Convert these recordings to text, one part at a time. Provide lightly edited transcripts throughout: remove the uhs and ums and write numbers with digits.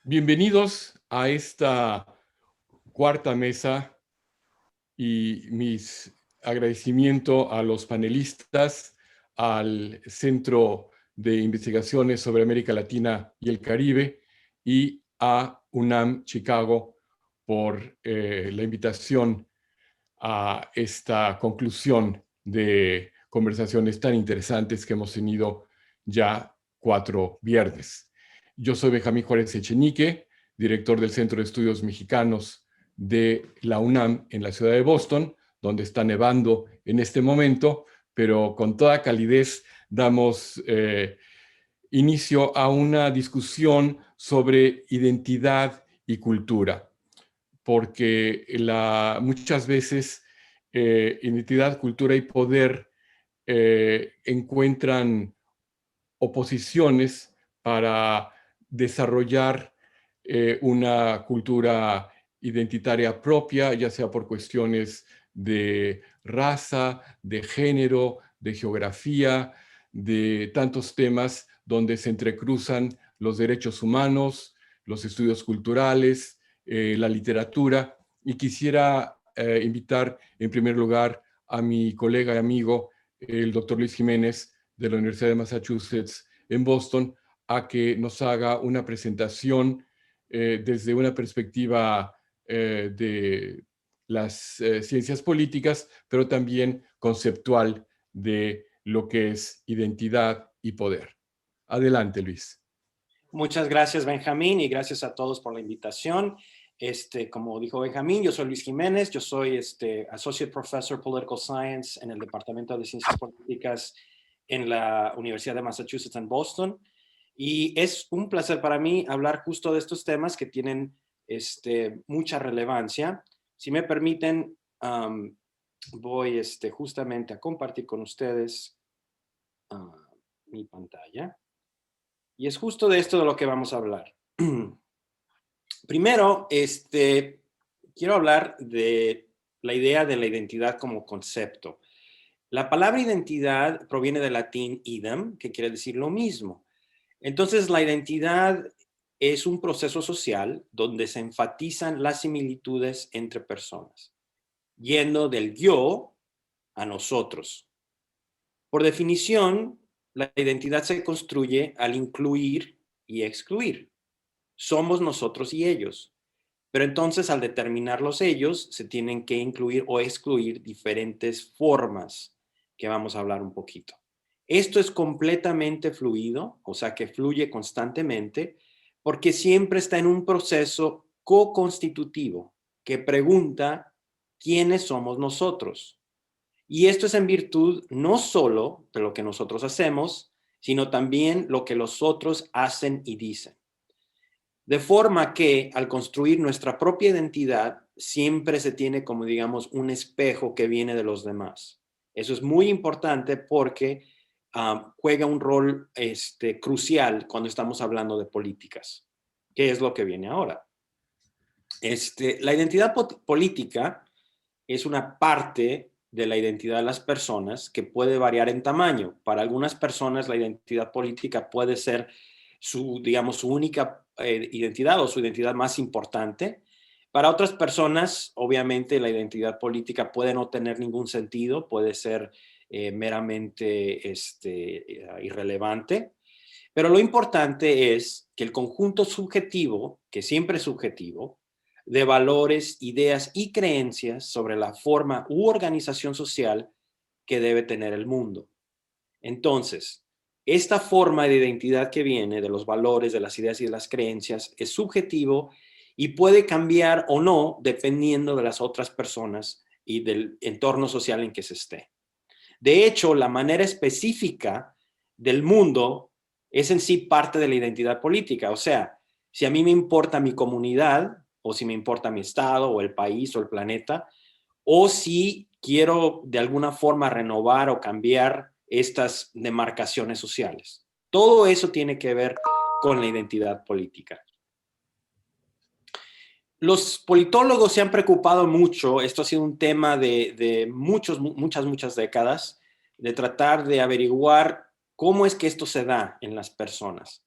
Bienvenidos a esta cuarta mesa y mis agradecimiento a los panelistas, al Centro de Investigaciones sobre América Latina y el Caribe y a UNAM Chicago por la invitación a esta conclusión de conversaciones tan interesantes que hemos tenido ya 4 viernes. Yo soy Benjamín Juárez Echenique, director del Centro de Estudios Mexicanos de la UNAM en la ciudad de Boston, donde está nevando en este momento, pero con toda calidez damos inicio a una discusión sobre identidad y cultura, porque muchas veces identidad, cultura y poder encuentran oposiciones para desarrollar una cultura identitaria propia, ya sea por cuestiones de raza, de género, de geografía, de tantos temas donde se entrecruzan los derechos humanos, los estudios culturales, la literatura. Y quisiera invitar en primer lugar a mi colega y amigo, el doctor Luis Jiménez, de la Universidad de Massachusetts en Boston, a que nos haga una presentación desde una perspectiva de las ciencias políticas, pero también conceptual de lo que es identidad y poder. Adelante, Luis. Muchas gracias, Benjamín, y gracias a todos por la invitación. Como dijo Benjamín, yo soy Luis Jiménez, yo soy Associate Professor Political Science en el Departamento de Ciencias Políticas en la Universidad de Massachusetts en Boston. Y es un placer para mí hablar justo de estos temas que tienen mucha relevancia. Si me permiten, voy justamente a compartir con ustedes mi pantalla. Y es justo de esto de lo que vamos a hablar. Primero, quiero hablar de la idea de la identidad como concepto. La palabra identidad proviene del latín idem, que quiere decir lo mismo. Entonces, la identidad es un proceso social donde se enfatizan las similitudes entre personas, yendo del yo a nosotros. Por definición, la identidad se construye al incluir y excluir. Somos nosotros y ellos. Pero entonces, al determinar los ellos, se tienen que incluir o excluir diferentes formas que vamos a hablar un poquito. Esto es completamente fluido, o sea que fluye constantemente, porque siempre está en un proceso co-constitutivo que pregunta quiénes somos nosotros. Y esto es en virtud no solo de lo que nosotros hacemos, sino también lo que los otros hacen y dicen. De forma que al construir nuestra propia identidad, siempre se tiene como, digamos, un espejo que viene de los demás. Eso es muy importante porque juega un rol crucial cuando estamos hablando de políticas, que es lo que viene ahora. La identidad política es una parte de la identidad de las personas que puede variar en tamaño. Para algunas personas la identidad política puede ser digamos, su única identidad o su identidad más importante. Para otras personas, obviamente, la identidad política puede no tener ningún sentido, puede ser meramente irrelevante. Pero lo importante es que el conjunto subjetivo, que siempre es subjetivo, de valores, ideas y creencias sobre la forma u organización social que debe tener el mundo. Entonces, esta forma de identidad que viene de los valores, de las ideas y de las creencias es subjetivo y puede cambiar o no dependiendo de las otras personas y del entorno social en que se esté. De hecho, la manera específica del mundo es en sí parte de la identidad política. O sea, si a mí me importa mi comunidad, o si me importa mi estado, o el país, o el planeta, o si quiero de alguna forma renovar o cambiar estas demarcaciones sociales. Todo eso tiene que ver con la identidad política. Los politólogos se han preocupado mucho, esto ha sido un tema de muchas décadas, de tratar de averiguar cómo es que esto se da en las personas.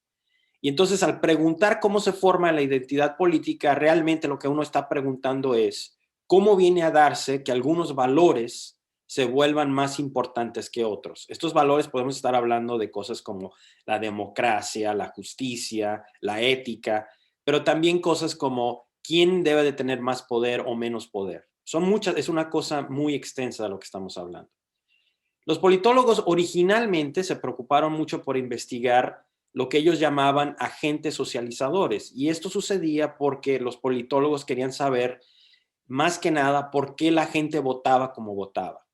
Y entonces al preguntar cómo se forma la identidad política, realmente lo que uno está preguntando es cómo viene a darse que algunos valores se vuelvan más importantes que otros. Estos valores podemos estar hablando de cosas como la democracia, la justicia, la ética, pero también cosas como quién debe de tener más poder o menos poder. Son muchas, es una cosa muy extensa de lo que estamos hablando. Los politólogos originalmente se preocuparon mucho por investigar lo que ellos llamaban agentes socializadores. Y esto sucedía porque los politólogos querían saber, más que nada, por qué la gente votaba como votaba.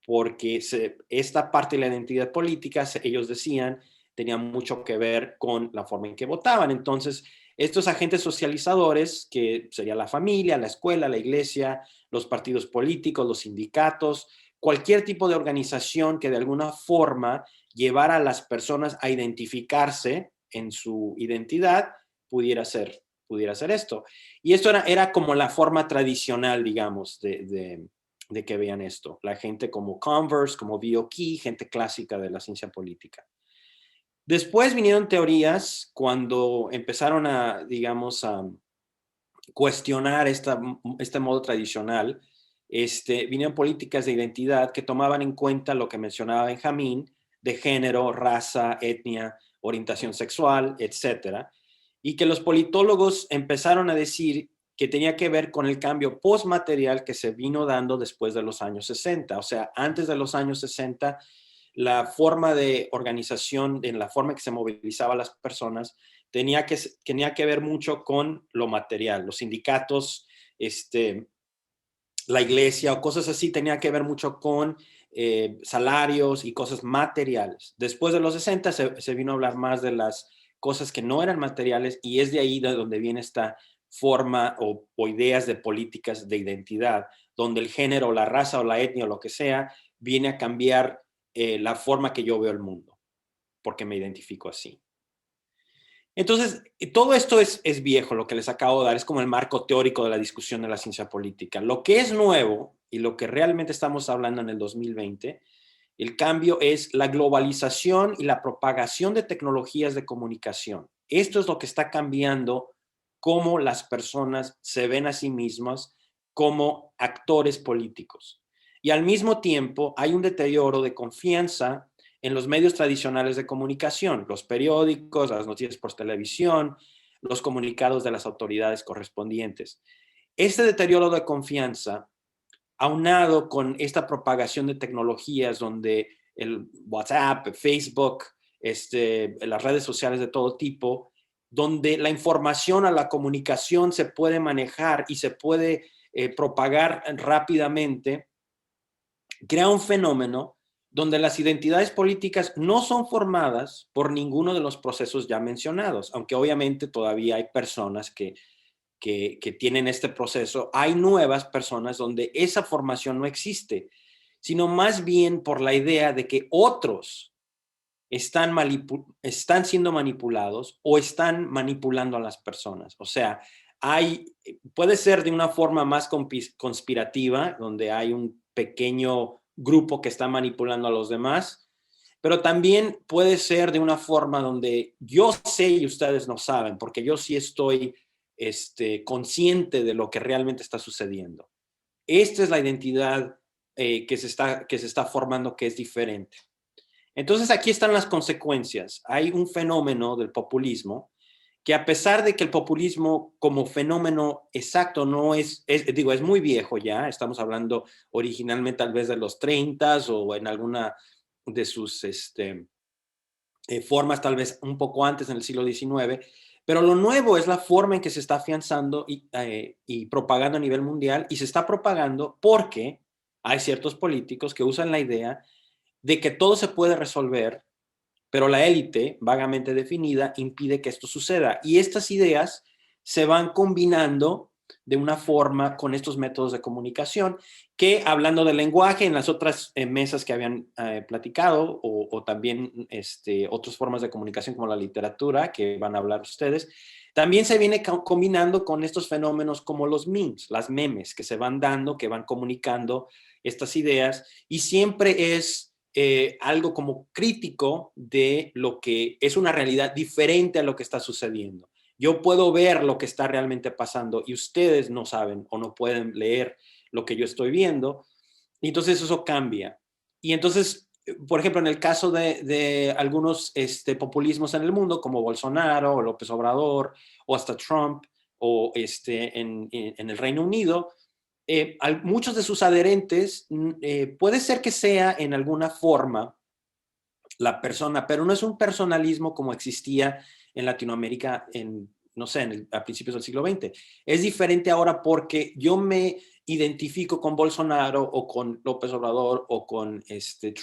Porque esta parte de la identidad política, ellos decían, tenía mucho que ver con la forma en que votaban. Entonces, estos agentes socializadores, que sería la familia, la escuela, la iglesia, los partidos políticos, los sindicatos, cualquier tipo de organización que de alguna forma llevara a las personas a identificarse en su identidad, pudiera ser esto. Y esto era como la forma tradicional, digamos, de que vean esto. La gente como Converse, como Biocchi, gente clásica de la ciencia política. Después vinieron teorías cuando empezaron a, digamos, a cuestionar este modo tradicional. Vinieron políticas de identidad que tomaban en cuenta lo que mencionaba Benjamín, de género, raza, etnia, orientación sexual, etcétera, y que los politólogos empezaron a decir que tenía que ver con el cambio postmaterial que se vino dando después de los años 60. O sea, antes de los años 60, la forma de organización, en la forma en que se movilizaban las personas, tenía que ver mucho con lo material. Los sindicatos, la iglesia o cosas así, tenía que ver mucho con salarios y cosas materiales. Después de los 60 se vino a hablar más de las cosas que no eran materiales, y es de ahí de donde viene esta forma o ideas de políticas de identidad, donde el género, la raza o la etnia o lo que sea viene a cambiar la forma que yo veo el mundo, porque me identifico así. Entonces, todo esto es viejo, lo que les acabo de dar, es como el marco teórico de la discusión de la ciencia política. Lo que es nuevo y lo que realmente estamos hablando en el 2020, el cambio es la globalización y la propagación de tecnologías de comunicación. Esto es lo que está cambiando cómo las personas se ven a sí mismas como actores políticos. Y al mismo tiempo hay un deterioro de confianza en los medios tradicionales de comunicación, los periódicos, las noticias por televisión, los comunicados de las autoridades correspondientes. Este deterioro de confianza, aunado con esta propagación de tecnologías donde el WhatsApp, Facebook, las redes sociales de todo tipo, donde la información a la comunicación se puede manejar y se puede propagar rápidamente, crea un fenómeno donde las identidades políticas no son formadas por ninguno de los procesos ya mencionados, aunque obviamente todavía hay personas que tienen este proceso. Hay nuevas personas donde esa formación no existe, sino más bien por la idea de que otros están siendo manipulados o están manipulando a las personas. O sea, puede ser de una forma más conspirativa, donde hay un pequeño grupo que está manipulando a los demás, pero también puede ser de una forma donde yo sé y ustedes no saben, porque yo sí estoy consciente de lo que realmente está sucediendo. Esta es la identidad que se está formando, que es diferente. Entonces aquí están las consecuencias. Hay un fenómeno del populismo que, a pesar de que el populismo como fenómeno exacto no es muy viejo ya, estamos hablando originalmente tal vez de los 30 o en alguna de sus formas tal vez un poco antes, en el siglo XIX, pero lo nuevo es la forma en que se está afianzando y propagando a nivel mundial, y se está propagando porque hay ciertos políticos que usan la idea de que todo se puede resolver, pero la élite, vagamente definida, impide que esto suceda. Y estas ideas se van combinando de una forma con estos métodos de comunicación que, hablando del lenguaje, en las otras mesas que habían platicado, o también otras formas de comunicación como la literatura, que van a hablar ustedes, también se viene combinando con estos fenómenos como los memes, las memes que se van dando, que van comunicando estas ideas, y siempre es algo como crítico de lo que es una realidad diferente a lo que está sucediendo. Yo puedo ver lo que está realmente pasando y ustedes no saben o no pueden leer lo que yo estoy viendo. Y entonces eso cambia. Y entonces, por ejemplo, en el caso de algunos populismos en el mundo, como Bolsonaro o López Obrador o hasta Trump o en el Reino Unido, muchos de sus adherentes puede ser que sea en alguna forma la persona, pero no es un personalismo como existía en Latinoamérica no sé, a principios del siglo XX. Es diferente ahora porque yo me identifico con Bolsonaro o con López Obrador o con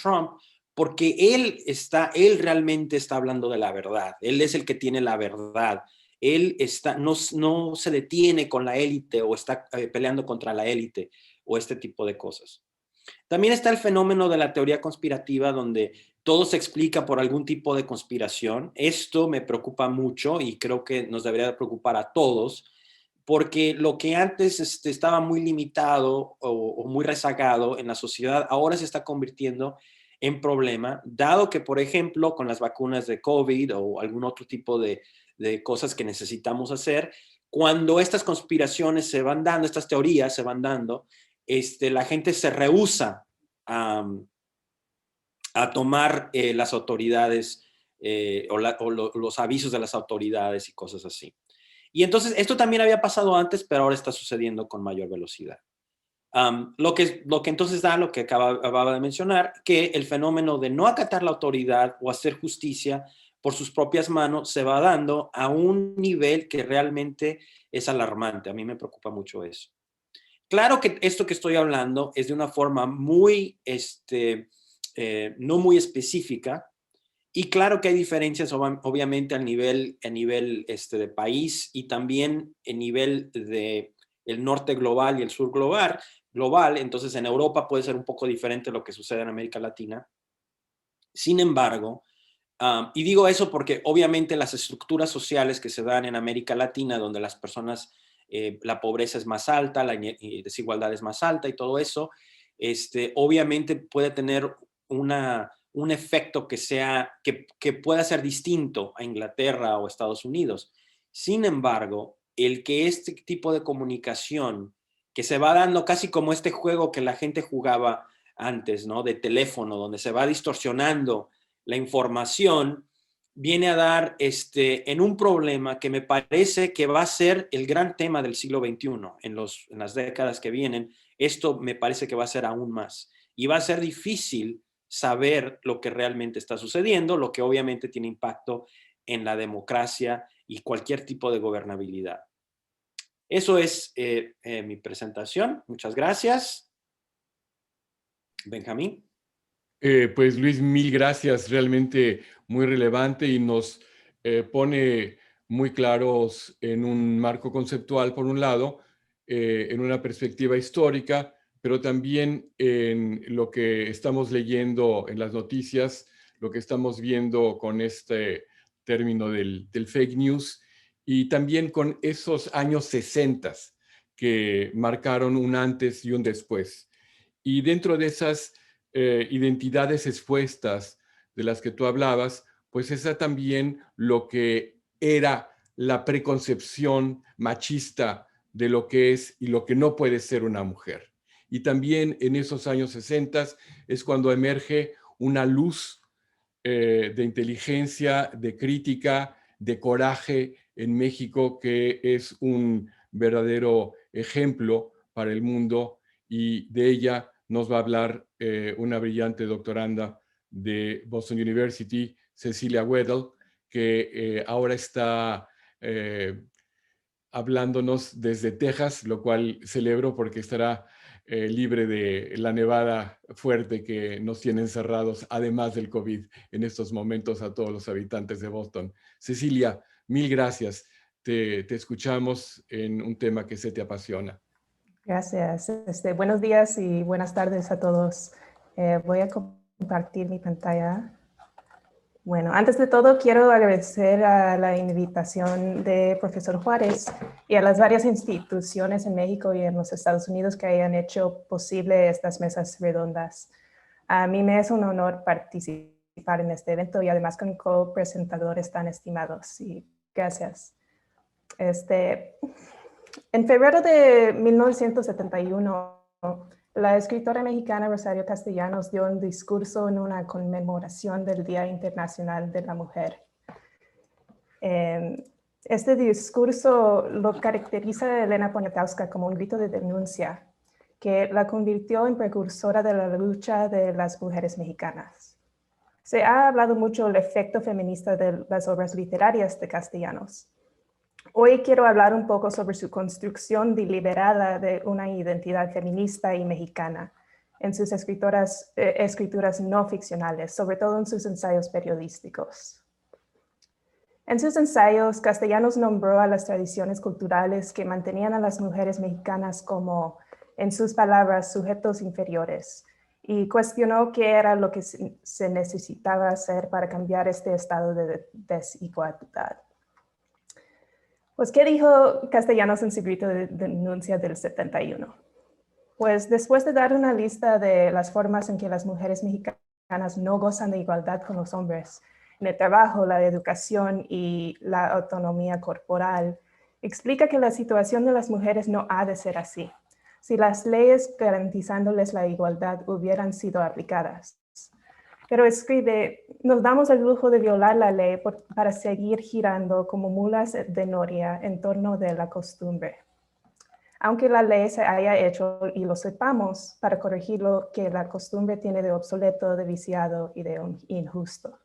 Trump, porque él realmente está hablando de la verdad. Él es el que tiene la verdad. Él no se detiene con la élite o está peleando contra la élite o este tipo de cosas. También está el fenómeno de la teoría conspirativa, donde todo se explica por algún tipo de conspiración. Esto me preocupa mucho y creo que nos debería preocupar a todos, porque lo que antes estaba muy limitado o muy rezagado en la sociedad, ahora se está convirtiendo en problema, dado que, por ejemplo, con las vacunas de COVID o algún otro tipo de cosas que necesitamos hacer, cuando estas conspiraciones se van dando, estas teorías se van dando, la gente se rehúsa a tomar las autoridades los avisos de las autoridades y cosas así. Y entonces, esto también había pasado antes, pero ahora está sucediendo con mayor velocidad. Lo que entonces da lo que acababa de mencionar, que el fenómeno de no acatar la autoridad o hacer justicia por sus propias manos se va dando a un nivel que realmente es alarmante. A mí me preocupa mucho eso. Claro que esto que estoy hablando es de una forma muy, no muy específica, y claro que hay diferencias obviamente a nivel de país y también en nivel de el norte global y el sur global. Entonces en Europa puede ser un poco diferente lo que sucede en América Latina. Sin embargo, y digo eso porque obviamente las estructuras sociales que se dan en América Latina, donde las personas, la pobreza es más alta, la desigualdad es más alta y todo eso, obviamente puede tener un efecto que pueda ser distinto a Inglaterra o Estados Unidos. Sin embargo, el que este tipo de comunicación que se va dando casi como este juego que la gente jugaba antes, ¿no? De teléfono, donde se va distorsionando la información, viene a dar en un problema que me parece que va a ser el gran tema del siglo XXI en las décadas que vienen. Esto me parece que va a ser aún más. Y va a ser difícil saber lo que realmente está sucediendo, lo que obviamente tiene impacto en la democracia y cualquier tipo de gobernabilidad. Eso es mi presentación. Muchas gracias. Benjamín. Pues Luis, mil gracias, realmente muy relevante y nos pone muy claros en un marco conceptual, por un lado, en una perspectiva histórica, pero también en lo que estamos leyendo en las noticias, lo que estamos viendo con este término del fake news y también con esos años 60 que marcaron un antes y un después. Y dentro de esas identidades expuestas de las que tú hablabas, pues esa también lo que era la preconcepción machista de lo que es y lo que no puede ser una mujer. Y también en esos años 60 es cuando emerge una luz de inteligencia, de crítica, de coraje en México, que es un verdadero ejemplo para el mundo, y de ella nos va a hablar una brillante doctoranda de Boston University, Cecilia Weddle, que ahora está hablándonos desde Texas, lo cual celebro porque estará libre de la nevada fuerte que nos tiene encerrados, además del COVID, en estos momentos a todos los habitantes de Boston. Cecilia, mil gracias. Te escuchamos en un tema que se te apasiona. Gracias. Buenos días y buenas tardes a todos. Voy a compartir mi pantalla. Bueno, antes de todo quiero agradecer a la invitación de profesor Juárez y a las varias instituciones en México y en los Estados Unidos que hayan hecho posible estas mesas redondas. A mí me es un honor participar en este evento y además con copresentadores tan estimados. Y gracias. En febrero de 1971, la escritora mexicana Rosario Castellanos dio un discurso en una conmemoración del Día Internacional de la Mujer. Este discurso lo caracteriza Elena Poniatowska como un grito de denuncia que la convirtió en precursora de la lucha de las mujeres mexicanas. Se ha hablado mucho del efecto feminista de las obras literarias de Castellanos. Hoy quiero hablar un poco sobre su construcción deliberada de una identidad feminista y mexicana en sus escrituras no ficcionales, sobre todo en sus ensayos periodísticos. En sus ensayos, Castellanos nombró a las tradiciones culturales que mantenían a las mujeres mexicanas como, en sus palabras, sujetos inferiores, y cuestionó qué era lo que se necesitaba hacer para cambiar este estado de desigualdad. Pues, ¿qué dijo Castellanos en su grito de denuncia del 71? Pues, después de dar una lista de las formas en que las mujeres mexicanas no gozan de igualdad con los hombres, en el trabajo, la educación y la autonomía corporal, explica que la situación de las mujeres no ha de ser así, si las leyes garantizándoles la igualdad hubieran sido aplicadas. Pero escribe, nos damos el lujo de violar la ley para seguir girando como mulas de noria en torno de la costumbre. Aunque la ley se haya hecho y lo sepamos para corregir lo que la costumbre tiene de obsoleto, de viciado y de injusto.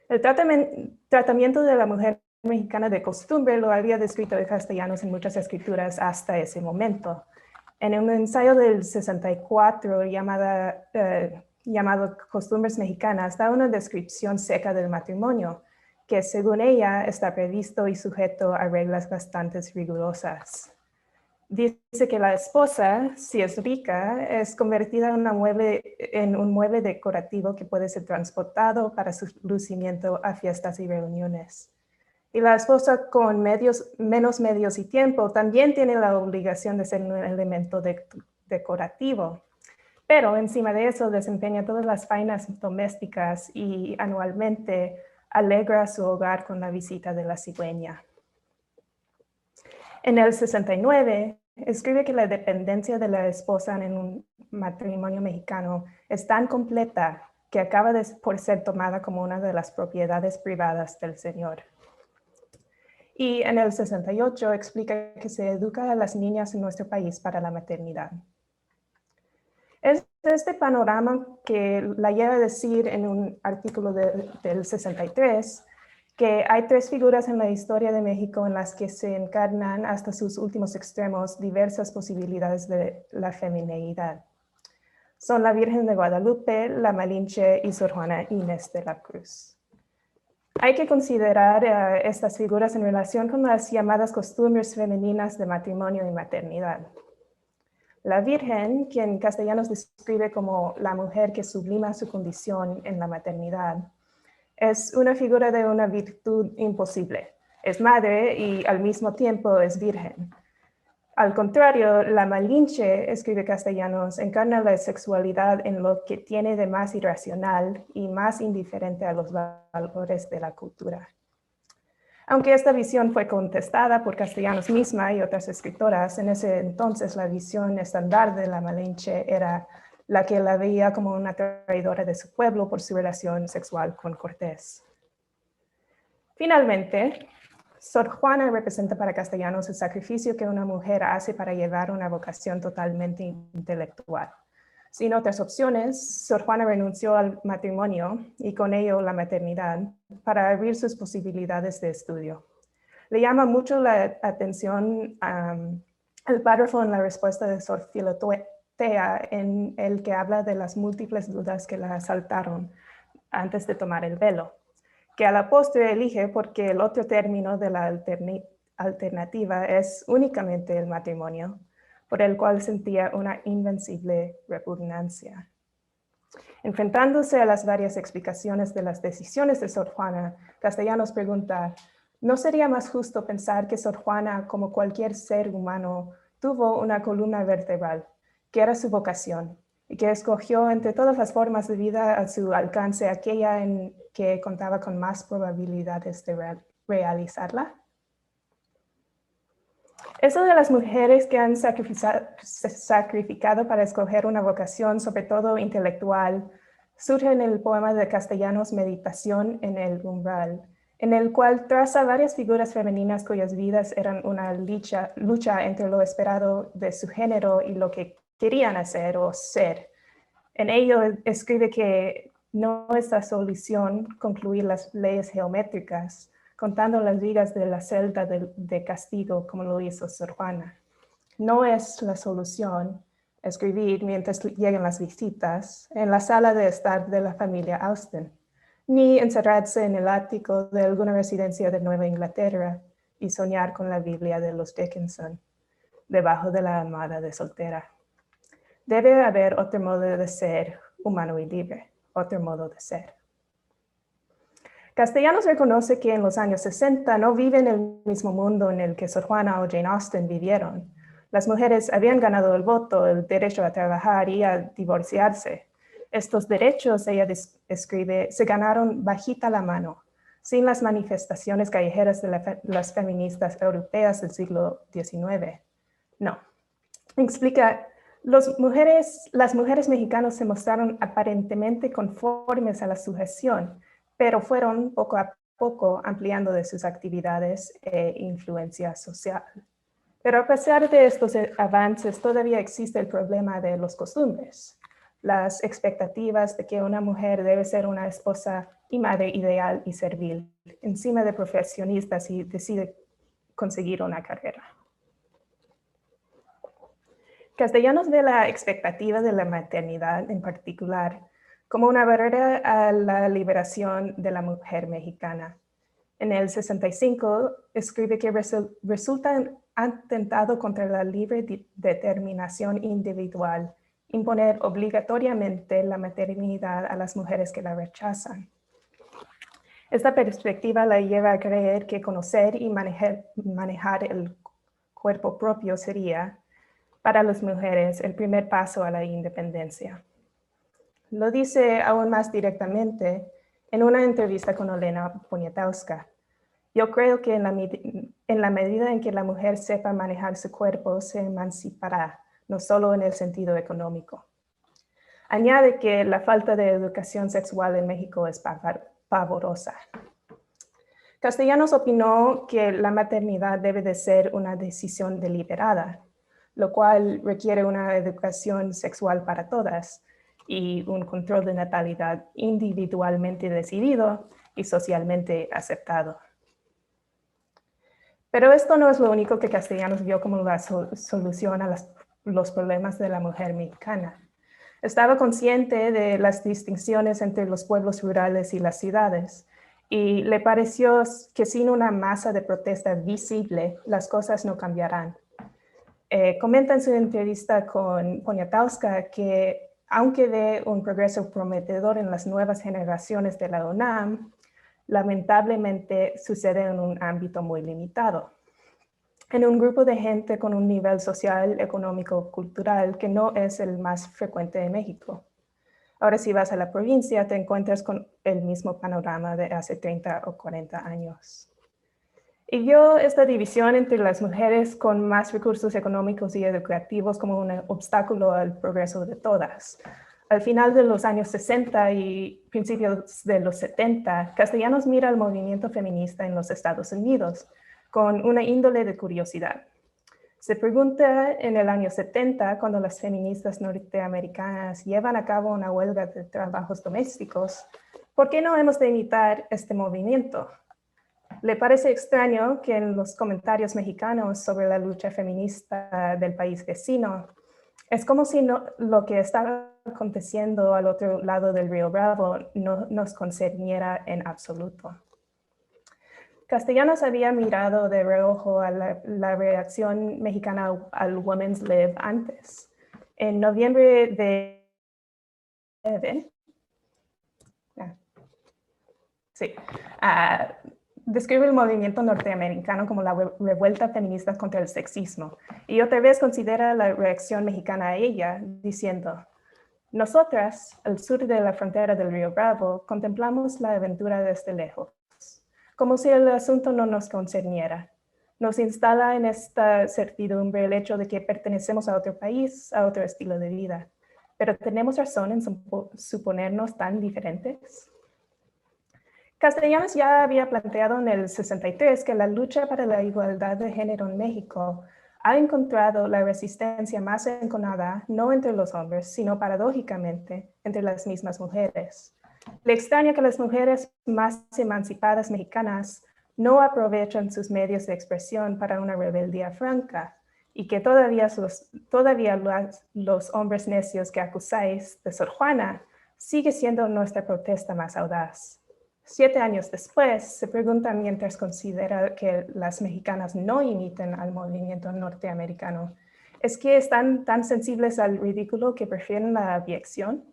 El tratamiento de la mujer mexicana de costumbre lo había descrito Castellanos en muchas escrituras hasta ese momento. En un ensayo del 64 llamado Costumbres Mexicanas, da una descripción seca del matrimonio, que según ella está previsto y sujeto a reglas bastante rigurosas. Dice que la esposa, si es rica, es convertida en un mueble decorativo que puede ser transportado para su lucimiento a fiestas y reuniones. Y la esposa con menos medios y tiempo también tiene la obligación de ser un elemento decorativo. Pero encima de eso desempeña todas las faenas domésticas y anualmente alegra su hogar con la visita de la cigüeña. En el 69, escribe que la dependencia de la esposa en un matrimonio mexicano es tan completa que acaba por ser tomada como una de las propiedades privadas del Señor. Y en el 68 explica que se educa a las niñas en nuestro país para la maternidad. Es este panorama que la lleva a decir en un artículo del 63 que hay tres figuras en la historia de México en las que se encarnan hasta sus últimos extremos diversas posibilidades de la femineidad. Son la Virgen de Guadalupe, la Malinche y Sor Juana Inés de la Cruz. Hay que considerar estas figuras en relación con las llamadas costumbres femeninas de matrimonio y maternidad. La Virgen, quien Castellanos describe como la mujer que sublima su condición en la maternidad, es una figura de una virtud imposible. Es madre y al mismo tiempo es virgen. Al contrario, la Malinche, escribe Castellanos, encarna la sexualidad en lo que tiene de más irracional y más indiferente a los valores de la cultura. Aunque esta visión fue contestada por Castellanos misma y otras escritoras, en ese entonces la visión estándar de la Malinche era la que la veía como una traidora de su pueblo por su relación sexual con Cortés. Finalmente, Sor Juana representa para Castellanos el sacrificio que una mujer hace para llevar una vocación totalmente intelectual. Sin otras opciones, Sor Juana renunció al matrimonio y con ello la maternidad para abrir sus posibilidades de estudio. Le llama mucho la atención el párrafo en la respuesta de Sor Filotea en el que habla de las múltiples dudas que la asaltaron antes de tomar el velo, que a la postre elige porque el otro término de la alternativa es únicamente el matrimonio, por el cual sentía una invencible repugnancia. Enfrentándose a las varias explicaciones de las decisiones de Sor Juana, Castellanos pregunta, ¿no sería más justo pensar que Sor Juana, como cualquier ser humano, tuvo una columna vertebral, que era su vocación, y que escogió entre todas las formas de vida a su alcance aquella en que contaba con más probabilidades de realizarla. Eso de las mujeres que han sacrificado para escoger una vocación, sobre todo intelectual, surge en el poema de Castellanos Meditación en el umbral, en el cual traza varias figuras femeninas cuyas vidas eran una lucha entre lo esperado de su género y lo que querían hacer o ser. En ello escribe que no es la solución concluir las leyes geométricas, contando las vigas de la celda de castigo como lo hizo Sor Juana. No es la solución escribir mientras llegan las visitas en la sala de estar de la familia Austen, ni encerrarse en el ático de alguna residencia de Nueva Inglaterra y soñar con la Biblia de los Dickinson debajo de la almohada de soltera. Debe haber otro modo de ser humano y libre, otro modo de ser. Castellanos reconoce que en los años 60 no vive en el mismo mundo en el que Sor Juana o Jane Austen vivieron. Las mujeres habían ganado el voto, el derecho a trabajar y a divorciarse. Estos derechos, ella escribe, se ganaron bajita la mano, sin las manifestaciones callejeras de las feministas europeas del siglo XIX. No, explica, las mujeres mexicanas se mostraron aparentemente conformes a la sujeción, pero fueron poco a poco ampliando de sus actividades e influencia social. Pero a pesar de estos avances, todavía existe el problema de los costumbres, las expectativas de que una mujer debe ser una esposa y madre ideal y servil, encima de profesionistas y decide conseguir una carrera. Castellanos ve la expectativa de la maternidad en particular como una barrera a la liberación de la mujer mexicana. En el 65 escribe que resulta atentado contra la libre determinación individual imponer obligatoriamente la maternidad a las mujeres que la rechazan. Esta perspectiva la lleva a creer que conocer y manejar el cuerpo propio sería, para las mujeres, el primer paso a la independencia. Lo dice aún más directamente en una entrevista con Olena Poniatowska. Yo creo que en la medida en que la mujer sepa manejar su cuerpo, se emancipará, no solo en el sentido económico. Añade que la falta de educación sexual en México es pavorosa. Castellanos opinó que la maternidad debe de ser una decisión deliberada, lo cual requiere una educación sexual para todas y un control de natalidad individualmente decidido y socialmente aceptado. Pero esto no es lo único que Castellanos vio como la solución a los problemas de la mujer mexicana. Estaba consciente de las distinciones entre los pueblos rurales y las ciudades, y le pareció que sin una masa de protesta visible, las cosas no cambiarán. Comenta en su entrevista con Poniatowska que, aunque ve un progreso prometedor en las nuevas generaciones de la UNAM, lamentablemente sucede en un ámbito muy limitado, en un grupo de gente con un nivel social, económico, cultural que no es el más frecuente en México. Ahora, si vas a la provincia, te encuentras con el mismo panorama de hace 30 o 40 años. Y vio esta división entre las mujeres con más recursos económicos y educativos como un obstáculo al progreso de todas. Al final de los años 60 y principios de los 70, Castellanos mira el movimiento feminista en los Estados Unidos con una índole de curiosidad. Se pregunta en el año 70, cuando las feministas norteamericanas llevan a cabo una huelga de trabajos domésticos, ¿por qué no hemos de imitar este movimiento? Le parece extraño que en los comentarios mexicanos sobre la lucha feminista del país vecino, es como si lo que estaba aconteciendo al otro lado del río Bravo no nos concerniera en absoluto. Castellanos había mirado de reojo a la reacción mexicana al Women's Lib antes. En noviembre de... describe el movimiento norteamericano como la revuelta feminista contra el sexismo y otra vez considera la reacción mexicana a ella, diciendo, Nosotras, al sur de la frontera del río Bravo, contemplamos la aventura desde lejos, como si el asunto no nos concerniera. Nos instala en esta certidumbre el hecho de que pertenecemos a otro país, a otro estilo de vida. Pero ¿tenemos razón en suponernos tan diferentes? Castellanos ya había planteado en el 63 que la lucha para la igualdad de género en México ha encontrado la resistencia más enconada no entre los hombres, sino paradójicamente entre las mismas mujeres. Le extraña que las mujeres más emancipadas mexicanas no aprovechan sus medios de expresión para una rebeldía franca y que todavía los hombres necios que acusáis de Sor Juana sigue siendo nuestra protesta más audaz. 7 años después, se pregunta mientras considera que las mexicanas no imiten al movimiento norteamericano, ¿es que están tan sensibles al ridículo que prefieren la abyección?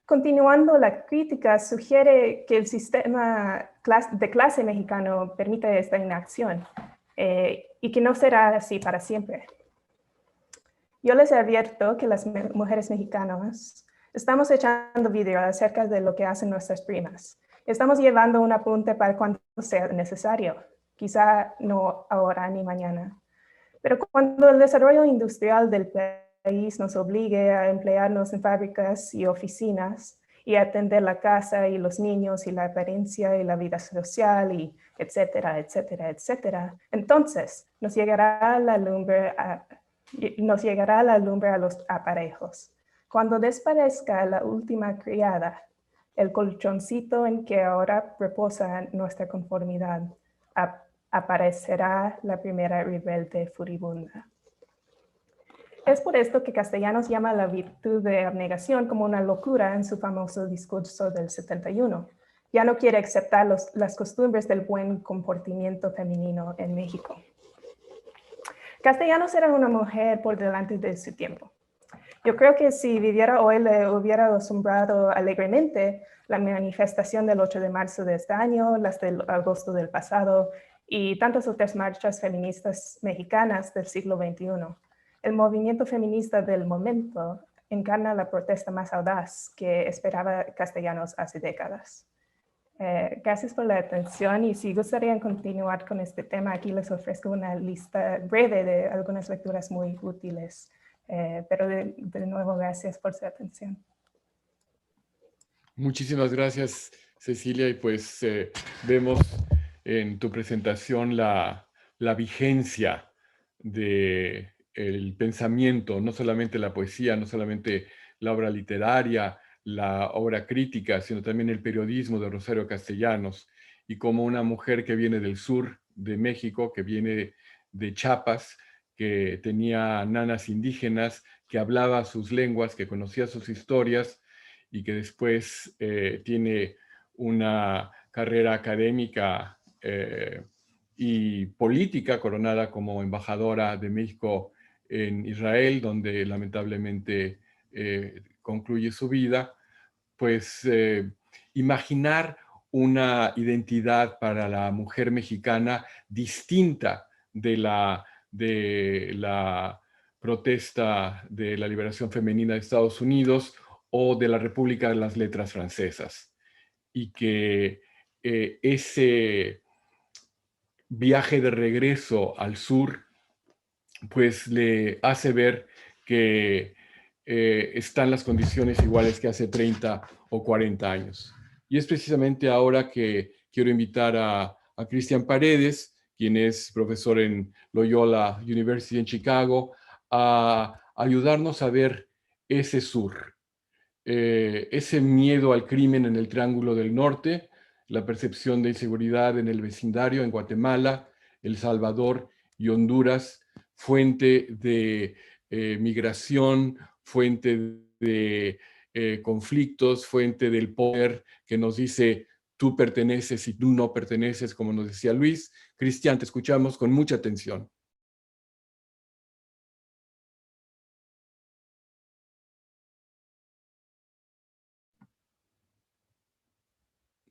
Continuando la crítica, sugiere que el sistema de clase mexicano permite esta inacción y que no será así para siempre. Yo les advierto que las mujeres mexicanas estamos echando vidrio acerca de lo que hacen nuestras primas. Estamos llevando un apunte para cuando sea necesario, quizá no ahora ni mañana. Pero cuando el desarrollo industrial del país nos obligue a emplearnos en fábricas y oficinas y a atender la casa y los niños y la apariencia y la vida social y etcétera, etcétera, etcétera, entonces nos llegará la lumbre a los aparejos. Cuando desaparezca la última criada, el colchoncito en que ahora reposa nuestra conformidad, aparecerá la primera rebelde furibunda. Es por esto que Castellanos llama la virtud de abnegación como una locura en su famoso discurso del 71. Ya no quiere aceptar las costumbres del buen comportamiento femenino en México. Castellanos era una mujer por delante de su tiempo. Yo creo que si viviera hoy le hubiera asombrado alegremente la manifestación del 8 de marzo de este año, las del agosto del pasado y tantas otras marchas feministas mexicanas del siglo XXI. El movimiento feminista del momento encarna la protesta más audaz que esperaba Castellanos hace décadas. Gracias por la atención y si gustarían continuar con este tema, aquí les ofrezco una lista breve de algunas lecturas muy útiles. Pero de nuevo, gracias por su atención. Muchísimas gracias, Cecilia. Y pues vemos en tu presentación la vigencia del pensamiento, no solamente la poesía, no solamente la obra literaria, la obra crítica, sino también el periodismo de Rosario Castellanos. Y como una mujer que viene del sur de México, que viene de Chiapas, que tenía nanas indígenas, que hablaba sus lenguas, que conocía sus historias y que después tiene una carrera académica y política coronada como embajadora de México en Israel, donde lamentablemente concluye su vida, pues imaginar una identidad para la mujer mexicana distinta de la protesta de la liberación femenina de Estados Unidos o de la República de las Letras Francesas. Y que ese viaje de regreso al sur, pues le hace ver que están las condiciones iguales que hace 30 o 40 años. Y es precisamente ahora que quiero invitar a Cristian Paredes, quien es profesor en Loyola University en Chicago, a ayudarnos a ver ese sur, ese miedo al crimen en el Triángulo del Norte, la percepción de inseguridad en el vecindario, en Guatemala, El Salvador y Honduras, fuente de migración, fuente de conflictos, fuente del poder que nos dice tú perteneces y tú no perteneces, como nos decía Luis. Cristian, te escuchamos con mucha atención.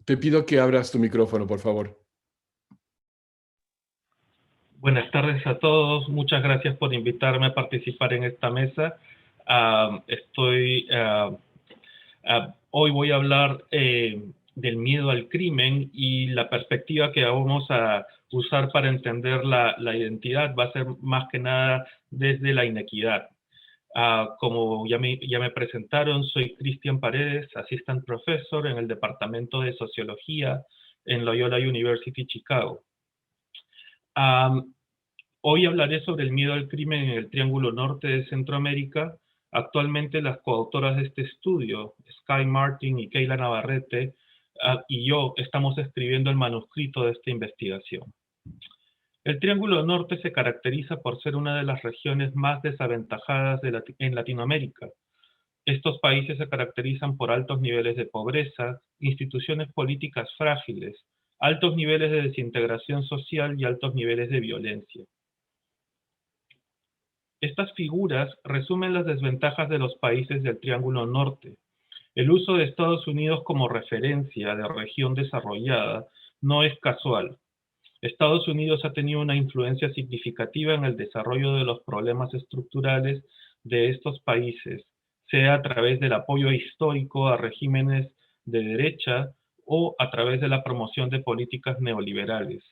Te pido que abras tu micrófono, por favor. Buenas tardes a todos. Muchas gracias por invitarme a participar en esta mesa. Hoy voy a hablar del miedo al crimen, y la perspectiva que vamos a usar para entender la identidad va a ser más que nada desde la inequidad. Como ya me presentaron, soy Cristian Paredes, Assistant Professor en el Departamento de Sociología en Loyola University, Chicago. Hoy hablaré sobre el miedo al crimen en el Triángulo Norte de Centroamérica. Actualmente las coautoras de este estudio, Sky Martin y Keila Navarrete, y yo estamos escribiendo el manuscrito de esta investigación. El Triángulo Norte se caracteriza por ser una de las regiones más desaventajadas en Latinoamérica. Estos países se caracterizan por altos niveles de pobreza, instituciones políticas frágiles, altos niveles de desintegración social y altos niveles de violencia. Estas figuras resumen las desventajas de los países del Triángulo Norte. El uso de Estados Unidos como referencia de región desarrollada no es casual. Estados Unidos ha tenido una influencia significativa en el desarrollo de los problemas estructurales de estos países, sea a través del apoyo histórico a regímenes de derecha o a través de la promoción de políticas neoliberales.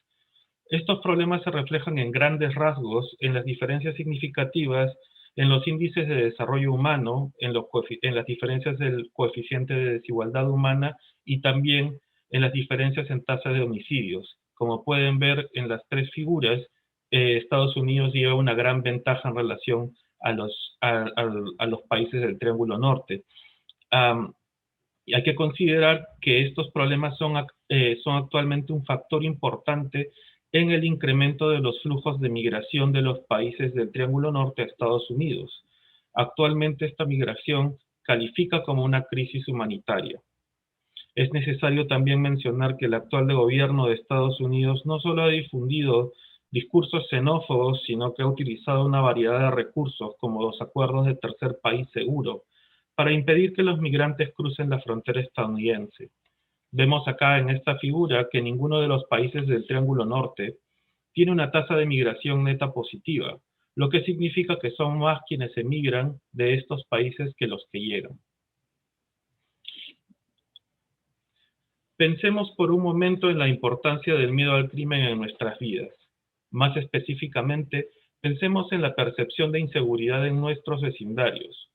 Estos problemas se reflejan en grandes rasgos en las diferencias significativas en los índices de desarrollo humano, en las diferencias del coeficiente de desigualdad humana y también en las diferencias en tasa de homicidios. Como pueden ver en las tres figuras, Estados Unidos lleva una gran ventaja en relación a los países del Triángulo Norte. Y hay que considerar que estos problemas son actualmente un factor importante en el incremento de los flujos de migración de los países del Triángulo Norte a Estados Unidos. Actualmente esta migración califica como una crisis humanitaria. Es necesario también mencionar que el actual gobierno de Estados Unidos no solo ha difundido discursos xenófobos, sino que ha utilizado una variedad de recursos, como los acuerdos de tercer país seguro, para impedir que los migrantes crucen la frontera estadounidense. Vemos acá en esta figura que ninguno de los países del Triángulo Norte tiene una tasa de migración neta positiva, lo que significa que son más quienes emigran de estos países que los que llegan. Pensemos por un momento en la importancia del miedo al crimen en nuestras vidas. Más específicamente, pensemos en la percepción de inseguridad en nuestros vecindarios.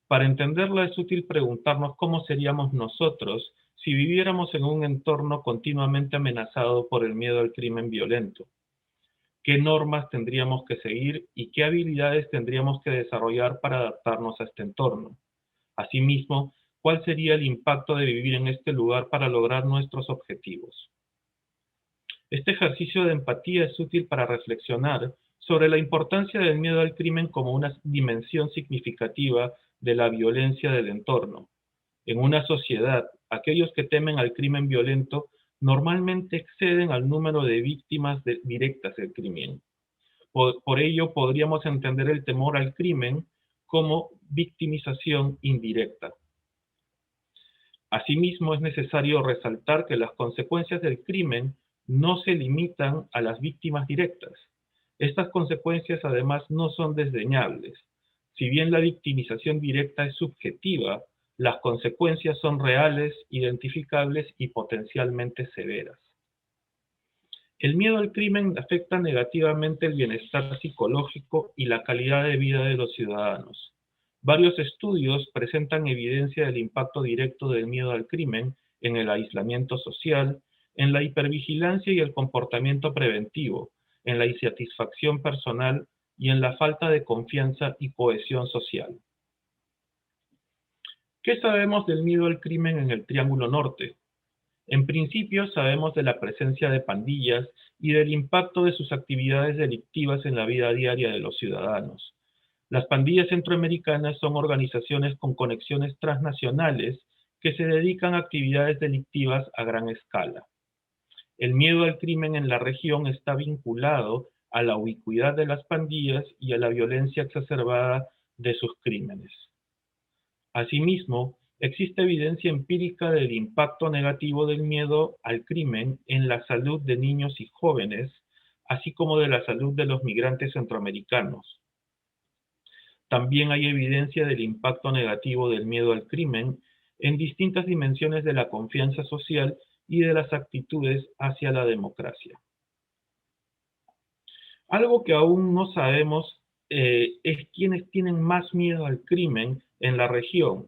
Para entenderla es útil preguntarnos cómo seríamos nosotros si viviéramos en un entorno continuamente amenazado por el miedo al crimen violento. ¿Qué normas tendríamos que seguir y qué habilidades tendríamos que desarrollar para adaptarnos a este entorno? Asimismo, ¿cuál sería el impacto de vivir en este lugar para lograr nuestros objetivos? Este ejercicio de empatía es útil para reflexionar sobre la importancia del miedo al crimen como una dimensión significativa de la violencia del entorno. En una sociedad, aquellos que temen al crimen violento normalmente exceden al número de víctimas directas del crimen. Por ello, podríamos entender el temor al crimen como victimización indirecta. Asimismo, es necesario resaltar que las consecuencias del crimen no se limitan a las víctimas directas. Estas consecuencias, además, no son desdeñables. Si bien la victimización directa es subjetiva, las consecuencias son reales, identificables y potencialmente severas. El miedo al crimen afecta negativamente el bienestar psicológico y la calidad de vida de los ciudadanos. Varios estudios presentan evidencia del impacto directo del miedo al crimen en el aislamiento social, en la hipervigilancia y el comportamiento preventivo, en la insatisfacción personal y en la falta de confianza y cohesión social. ¿Qué sabemos del miedo al crimen en el Triángulo Norte? En principio, sabemos de la presencia de pandillas y del impacto de sus actividades delictivas en la vida diaria de los ciudadanos. Las pandillas centroamericanas son organizaciones con conexiones transnacionales que se dedican a actividades delictivas a gran escala. El miedo al crimen en la región está vinculado a la ubicuidad de las pandillas y a la violencia exacerbada de sus crímenes. Asimismo, existe evidencia empírica del impacto negativo del miedo al crimen en la salud de niños y jóvenes, así como de la salud de los migrantes centroamericanos. También hay evidencia del impacto negativo del miedo al crimen en distintas dimensiones de la confianza social y de las actitudes hacia la democracia. Algo que aún no sabemos es quiénes tienen más miedo al crimen en la región.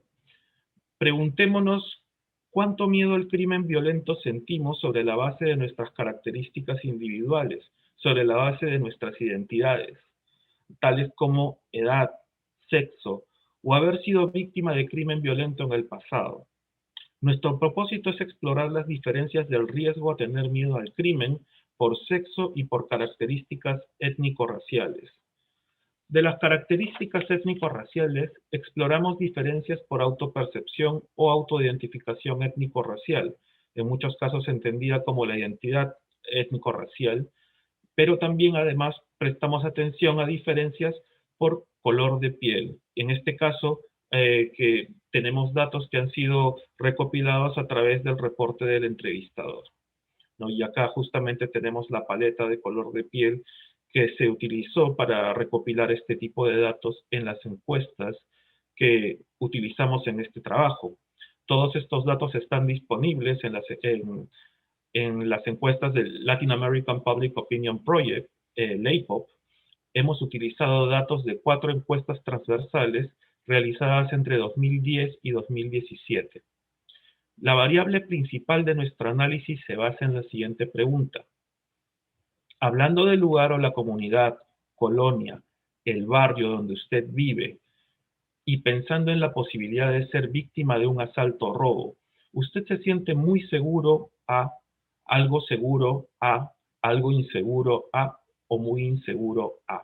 Preguntémonos cuánto miedo al crimen violento sentimos sobre la base de nuestras características individuales, sobre la base de nuestras identidades, tales como edad, sexo o haber sido víctima de crimen violento en el pasado. Nuestro propósito es explorar las diferencias del riesgo a tener miedo al crimen por sexo y por características étnico-raciales. De las características étnico-raciales, exploramos diferencias por autopercepción o autoidentificación étnico-racial, en muchos casos entendida como la identidad étnico-racial, pero también además prestamos atención a diferencias por color de piel. En este caso, que tenemos datos que han sido recopilados a través del reporte del entrevistador, ¿no? Y acá justamente tenemos la paleta de color de piel que se utilizó para recopilar este tipo de datos en las encuestas que utilizamos en este trabajo. Todos estos datos están disponibles en las encuestas del Latin American Public Opinion Project, LAPOP. Hemos utilizado datos de 4 encuestas transversales realizadas entre 2010 y 2017. La variable principal de nuestro análisis se basa en la siguiente pregunta. Hablando del lugar o la comunidad, colonia, el barrio donde usted vive, y pensando en la posibilidad de ser víctima de un asalto o robo, ¿usted se siente muy seguro a, algo seguro a, algo inseguro a o muy inseguro a?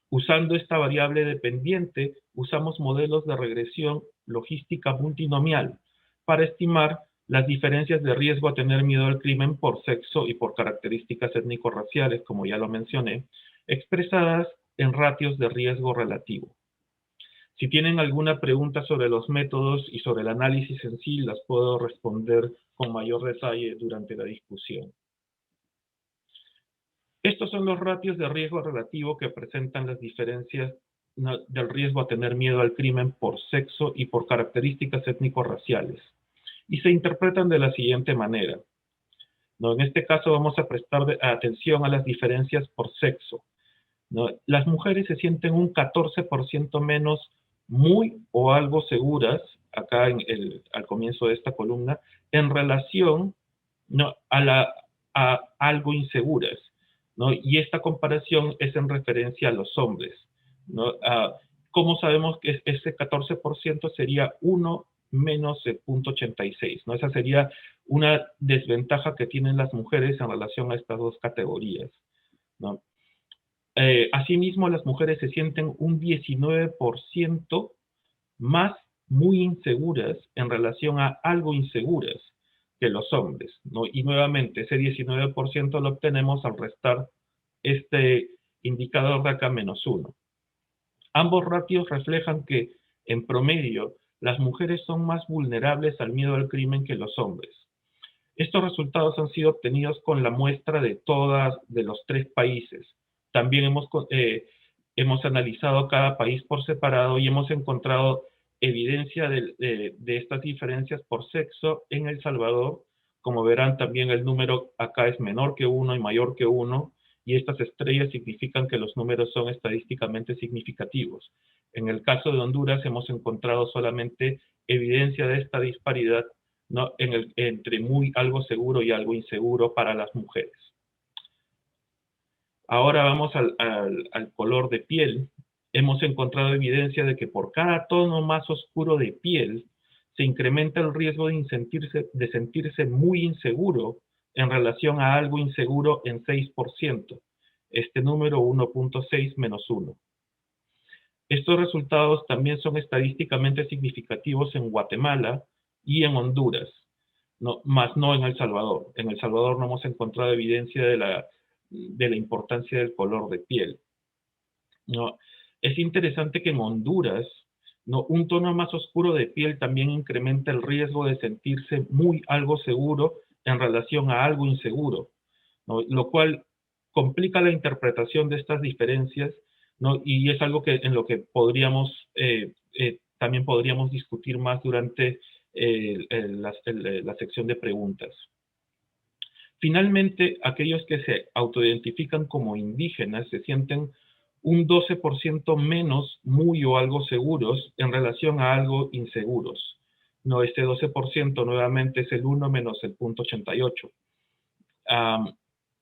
Usando esta variable dependiente, usamos modelos de regresión logística multinomial para estimar las diferencias de riesgo a tener miedo al crimen por sexo y por características étnico-raciales, como ya lo mencioné, expresadas en ratios de riesgo relativo. Si tienen alguna pregunta sobre los métodos y sobre el análisis en sí, las puedo responder con mayor detalle durante la discusión. Estos son los ratios de riesgo relativo que presentan las diferencias del riesgo a tener miedo al crimen por sexo y por características étnico-raciales. Y se interpretan de la siguiente manera. En este caso vamos a prestar atención a las diferencias por sexo. Las mujeres se sienten un 14% menos muy o algo seguras, acá al comienzo de esta columna, en relación a algo inseguras, ¿no? Y esta comparación es en referencia a los hombres, ¿no? ¿Cómo sabemos que ese 14% sería 1 menos el 0.86, ¿no? Esa sería una desventaja que tienen las mujeres en relación a estas dos categorías, ¿no? Asimismo, las mujeres se sienten un 19% más muy inseguras en relación a algo inseguras que los hombres, ¿no? Y nuevamente, ese 19% lo obtenemos al restar este indicador de acá menos 1. Ambos ratios reflejan que, en promedio, las mujeres son más vulnerables al miedo al crimen que los hombres. Estos resultados han sido obtenidos con la muestra de los 3 países. También hemos analizado cada país por separado y hemos encontrado evidencia de estas diferencias por sexo en El Salvador. Como verán, también el número acá es menor que 1 y mayor que 1, y estas estrellas significan que los números son estadísticamente significativos. En el caso de Honduras hemos encontrado solamente evidencia de esta disparidad, ¿no? Entre algo seguro y algo inseguro para las mujeres. Ahora vamos al color de piel. Hemos encontrado evidencia de que por cada tono más oscuro de piel se incrementa el riesgo de sentirse muy inseguro en relación a algo inseguro en 6%. Este número 1.6 menos 1. Estos resultados también son estadísticamente significativos en Guatemala y en Honduras, más no en El Salvador. En El Salvador no hemos encontrado evidencia de la importancia del color de piel. Es interesante que en Honduras, un tono más oscuro de piel también incrementa el riesgo de sentirse algo seguro en relación a algo inseguro, ¿no? Lo cual complica la interpretación de estas diferencias, ¿no? Y es algo en lo que también podríamos discutir más durante la sección de preguntas. Finalmente, aquellos que se autoidentifican como indígenas se sienten un 12% menos muy o algo seguros en relación a algo inseguros. No, este 12% nuevamente es el 1 menos el 0.88.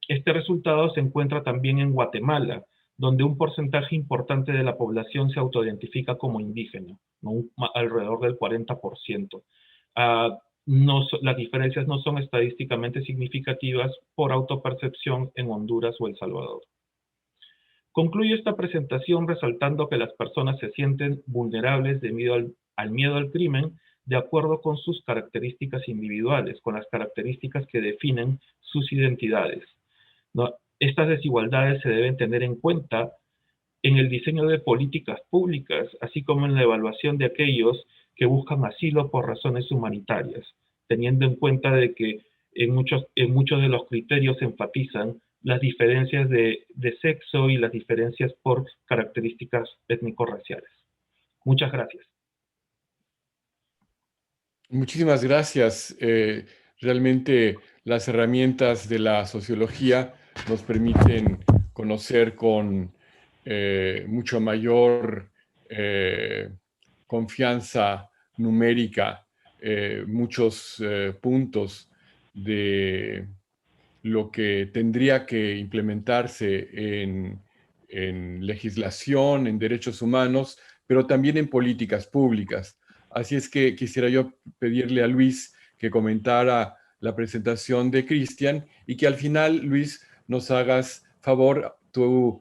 Este resultado se encuentra también en Guatemala, donde un porcentaje importante de la población se autoidentifica como indígena, ¿no? Alrededor del 40%. Las diferencias no son estadísticamente significativas por autopercepción en Honduras o El Salvador. Concluyo esta presentación resaltando que las personas se sienten vulnerables debido al miedo al crimen de acuerdo con sus características individuales, con las características que definen sus identidades, ¿no? Estas desigualdades se deben tener en cuenta en el diseño de políticas públicas, así como en la evaluación de aquellos que buscan asilo por razones humanitarias, teniendo en cuenta de que en muchos de los criterios se enfatizan las diferencias de sexo y las diferencias por características étnico-raciales. Muchas gracias. Muchísimas gracias. Realmente las herramientas de la sociología nos permiten conocer con mucho mayor confianza numérica muchos puntos de lo que tendría que implementarse en legislación, en derechos humanos, pero también en políticas públicas. Así es que quisiera yo pedirle a Luis que comentara la presentación de Cristian y que al final, Luis, nos hagas favor. Tú,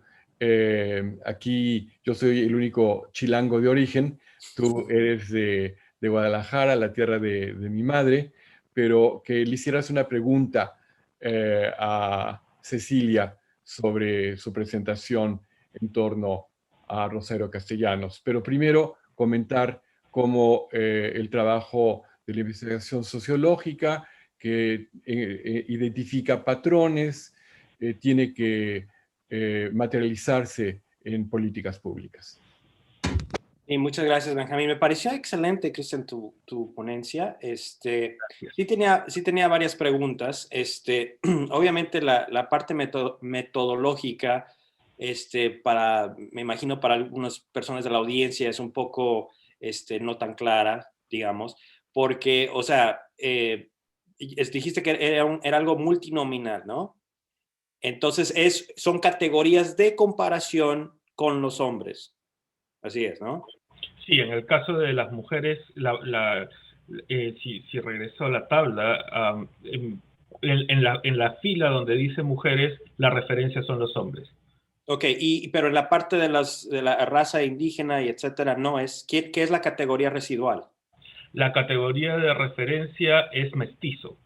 aquí yo soy el único chilango de origen, tú eres de Guadalajara, la tierra de mi madre, pero que le hicieras una pregunta a Cecilia sobre su presentación en torno a Rosario Castellanos. Pero primero comentar cómo el trabajo de la investigación sociológica que identifica patrones tiene que materializarse en políticas públicas. Y muchas gracias, Benjamín. Me pareció excelente, Cristian, tu ponencia. Sí tenía varias preguntas. Obviamente la parte metodológica, me imagino para algunas personas de la audiencia es un poco no tan clara, digamos, porque, o sea, dijiste que era algo multinominal, ¿no? Entonces son categorías de comparación con los hombres. Así es, ¿no? Sí, en el caso de las mujeres, si regreso a la tabla, en la fila donde dice mujeres, la referencia son los hombres. Ok, pero en la parte de la raza indígena y etcétera, no es. ¿Qué es la categoría residual? La categoría de referencia es mestizo.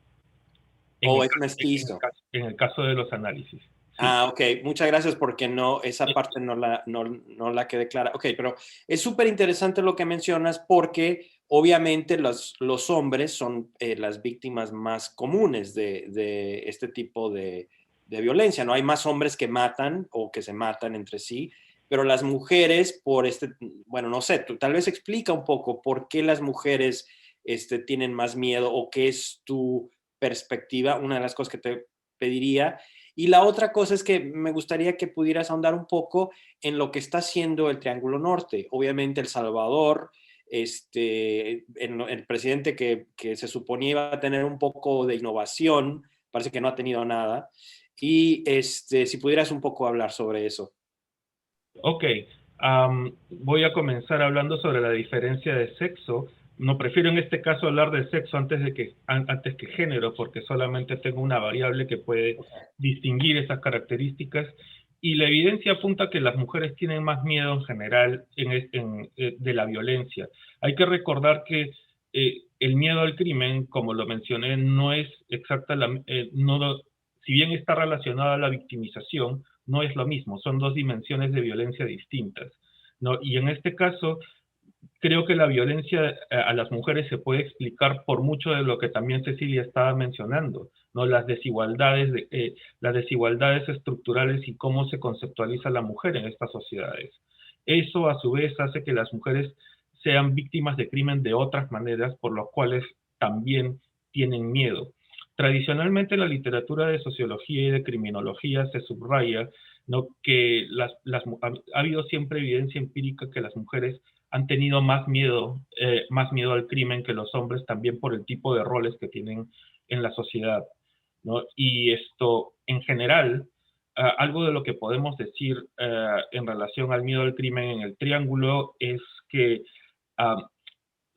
Es mestizo. En el caso de los análisis. Sí. Ok. Muchas gracias porque esa parte no la quedé clara. Ok, pero es súper interesante lo que mencionas porque obviamente los hombres son las víctimas más comunes de este tipo de violencia. No hay más hombres que matan o que se matan entre sí, pero las mujeres bueno, no sé, tal vez explica un poco por qué las mujeres tienen más miedo o qué es tu perspectiva, una de las cosas que te pediría. Y la otra cosa es que me gustaría que pudieras ahondar un poco en lo que está haciendo el Triángulo Norte. Obviamente El Salvador, el presidente que se suponía iba a tener un poco de innovación, parece que no ha tenido nada. Y si pudieras un poco hablar sobre eso. Ok, voy a comenzar hablando sobre la diferencia de sexo. No, prefiero en este caso hablar de sexo antes que género, porque solamente tengo una variable que puede distinguir esas características. Y la evidencia apunta que las mujeres tienen más miedo en general de la violencia. Hay que recordar que el miedo al crimen, como lo mencioné, no es exacta, si bien está relacionado a la victimización, no es lo mismo. Son dos dimensiones de violencia distintas, ¿no? Y en este caso, creo que la violencia a las mujeres se puede explicar por mucho de lo que también Cecilia estaba mencionando, ¿no? Las desigualdades estructurales y cómo se conceptualiza la mujer en estas sociedades. Eso, a su vez, hace que las mujeres sean víctimas de crimen de otras maneras, por lo cuales también tienen miedo. Tradicionalmente en la literatura de sociología y de criminología se subraya, ¿no?, que ha habido siempre evidencia empírica que las mujeres han tenido más miedo al crimen que los hombres, también por el tipo de roles que tienen en la sociedad, ¿no? Y esto, en general, algo de lo que podemos decir en relación al miedo al crimen en el Triángulo es que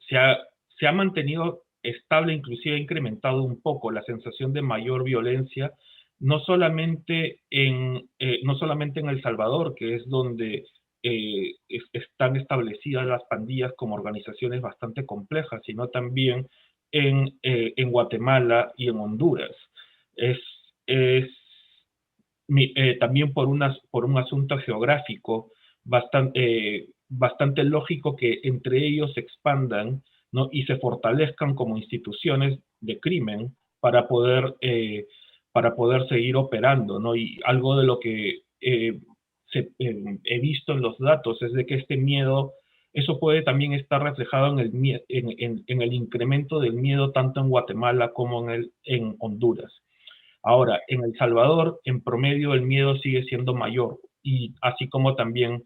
se ha mantenido estable, inclusive ha incrementado un poco la sensación de mayor violencia, no solamente en El Salvador, que es donde están establecidas las pandillas como organizaciones bastante complejas, sino también en Guatemala y en Honduras. También por un asunto geográfico bastante lógico que entre ellos se expandan, ¿no?, y se fortalezcan como instituciones de crimen para poder seguir operando, ¿no? Y algo de lo que he visto en los datos es de que este miedo, eso puede también estar reflejado en el incremento del miedo tanto en Guatemala como en Honduras. Ahora, en El Salvador, en promedio, el miedo sigue siendo mayor, y así como también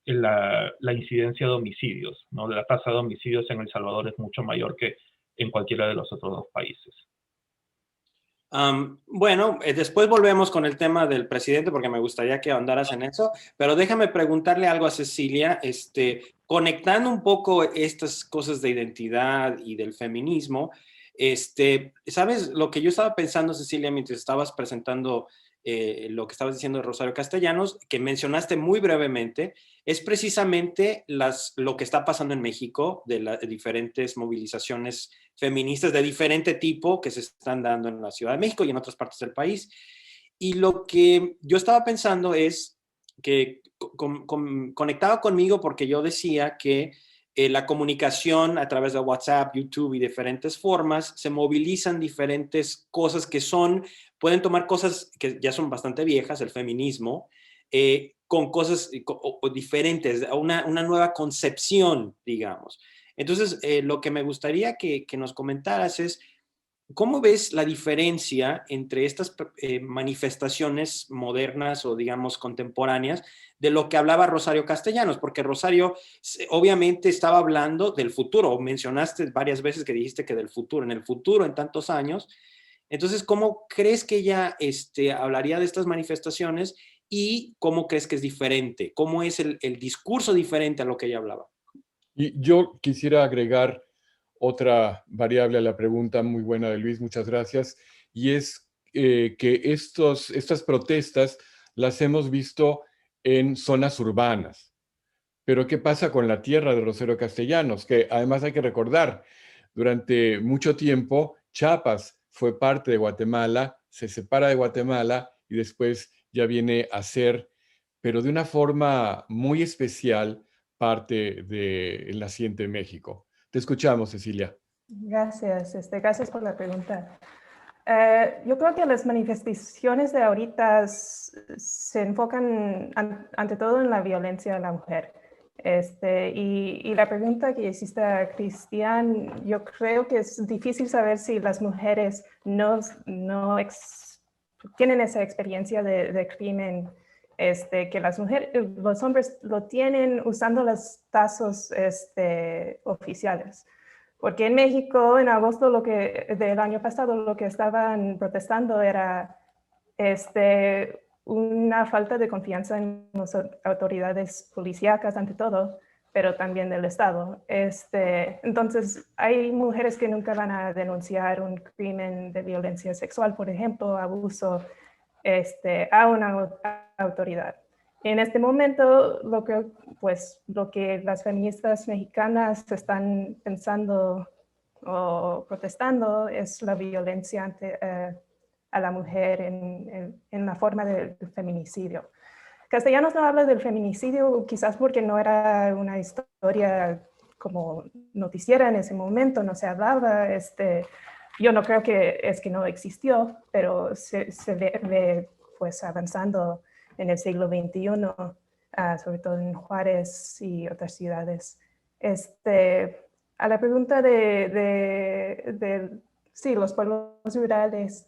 la incidencia de homicidios, ¿no? La tasa de homicidios en El Salvador es mucho mayor que en cualquiera de los otros dos países. Bueno, después volvemos con el tema del presidente porque me gustaría que ahondaras en eso, pero déjame preguntarle algo a Cecilia, conectando un poco estas cosas de identidad y del feminismo. ¿Sabes lo que yo estaba pensando, Cecilia, mientras estabas presentando lo que estabas diciendo de Rosario Castellanos, que mencionaste muy brevemente, es precisamente lo que está pasando en México, de las diferentes movilizaciones feministas de diferente tipo que se están dando en la Ciudad de México y en otras partes del país. Y lo que yo estaba pensando es que conectaba conmigo porque yo decía que la comunicación a través de WhatsApp, YouTube y diferentes formas se movilizan diferentes cosas que pueden tomar cosas que ya son bastante viejas, el feminismo, con cosas diferentes, una nueva concepción, digamos. Entonces, lo que me gustaría que nos comentaras es, ¿cómo ves la diferencia entre estas manifestaciones modernas o, digamos, contemporáneas de lo que hablaba Rosario Castellanos? Porque Rosario obviamente estaba hablando del futuro. Mencionaste varias veces que dijiste que del futuro, en el futuro, en tantos años. Entonces, ¿cómo crees que ella hablaría de estas manifestaciones y cómo crees que es diferente? ¿Cómo es el discurso diferente a lo que ella hablaba? Y yo quisiera agregar otra variable a la pregunta muy buena de Luis, muchas gracias, y es que estas protestas las hemos visto en zonas urbanas. Pero ¿qué pasa con la tierra de Rosario Castellanos? Que además hay que recordar, durante mucho tiempo Chiapas fue parte de Guatemala, se separa de Guatemala y después ya viene a ser, pero de una forma muy especial, parte del naciente México. Te escuchamos, Cecilia. Gracias, gracias por la pregunta. Yo creo que las manifestaciones de ahorita se enfocan ante todo en la violencia a la mujer. Y la pregunta que hiciste a Cristian, yo creo que es difícil saber si las mujeres no tienen esa experiencia de crimen, que los hombres lo tienen usando los tazos oficiales. Porque en México, en agosto del año pasado, lo que estaban protestando era una falta de confianza en las autoridades policíacas ante todo, pero también del Estado. Entonces, hay mujeres que nunca van a denunciar un crimen de violencia sexual, por ejemplo, abuso, a una autoridad. En este momento, lo que las feministas mexicanas están pensando o protestando es la violencia a la mujer en la forma del feminicidio. Castellanos no habla del feminicidio, quizás porque no era una historia como noticiera en ese momento, no se hablaba. Yo no creo que es que no existió, pero se ve pues avanzando en el siglo XXI, sobre todo en Juárez y otras ciudades. A la pregunta de sí, los pueblos rurales,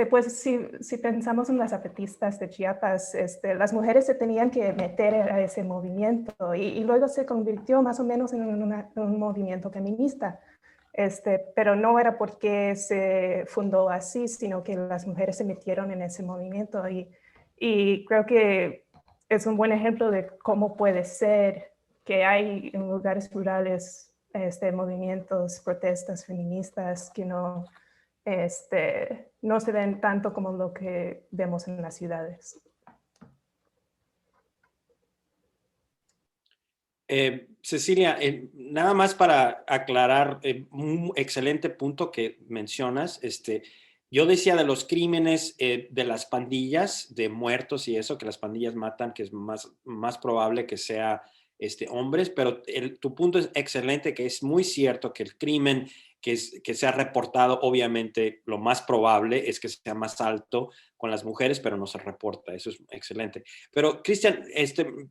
pues si pensamos en las zapatistas de Chiapas, las mujeres se tenían que meter a ese movimiento y luego se convirtió más o menos en un movimiento feminista. Pero no era porque se fundó así, sino que las mujeres se metieron en ese movimiento y creo que es un buen ejemplo de cómo puede ser que hay en lugares rurales movimientos, protestas feministas que no se ven tanto como lo que vemos en las ciudades. Cecilia, nada más para aclarar un excelente punto que mencionas. Yo decía de los crímenes de las pandillas, de muertos y eso, que las pandillas matan, que es más probable que sea hombres, pero tu punto es excelente, que es muy cierto que el crimen que se ha reportado, obviamente lo más probable es que sea más alto con las mujeres, pero no se reporta. Eso es excelente. Pero, Cristian,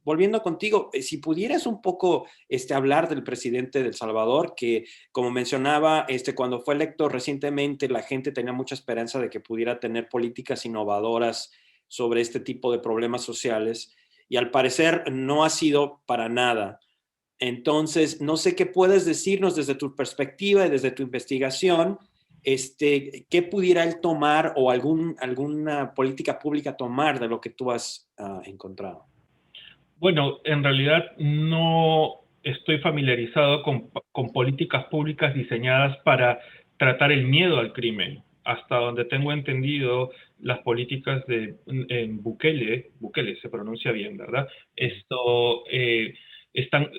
volviendo contigo, si pudieras un poco hablar del presidente de El Salvador, que como mencionaba, cuando fue electo recientemente, la gente tenía mucha esperanza de que pudiera tener políticas innovadoras sobre este tipo de problemas sociales, y al parecer no ha sido para nada. Entonces, no sé qué puedes decirnos desde tu perspectiva y desde tu investigación, qué pudiera él tomar o alguna política pública tomar de lo que tú has encontrado. Bueno, en realidad no estoy familiarizado con políticas públicas diseñadas para tratar el miedo al crimen. Hasta donde tengo entendido, las políticas en Bukele se pronuncia bien, ¿verdad?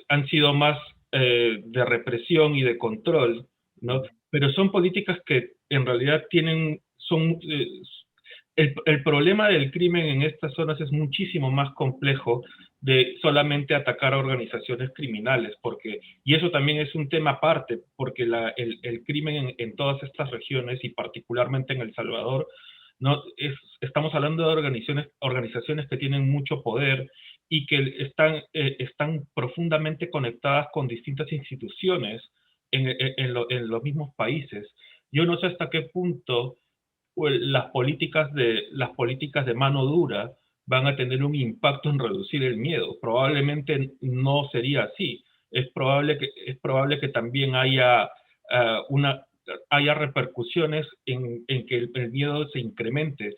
Han sido más de represión y de control, ¿no? Pero son políticas que en realidad el problema del crimen en estas zonas es muchísimo más complejo de solamente atacar a organizaciones criminales, y eso también es un tema aparte, porque el crimen en todas estas regiones y particularmente en El Salvador, ¿no? Estamos hablando de organizaciones que tienen mucho poder y que están profundamente conectadas con distintas instituciones en los mismos países. Yo no sé hasta qué punto las políticas de mano dura van a tener un impacto en reducir el miedo. Probablemente no sería así. Es probable que también haya repercusiones en que el miedo se incremente.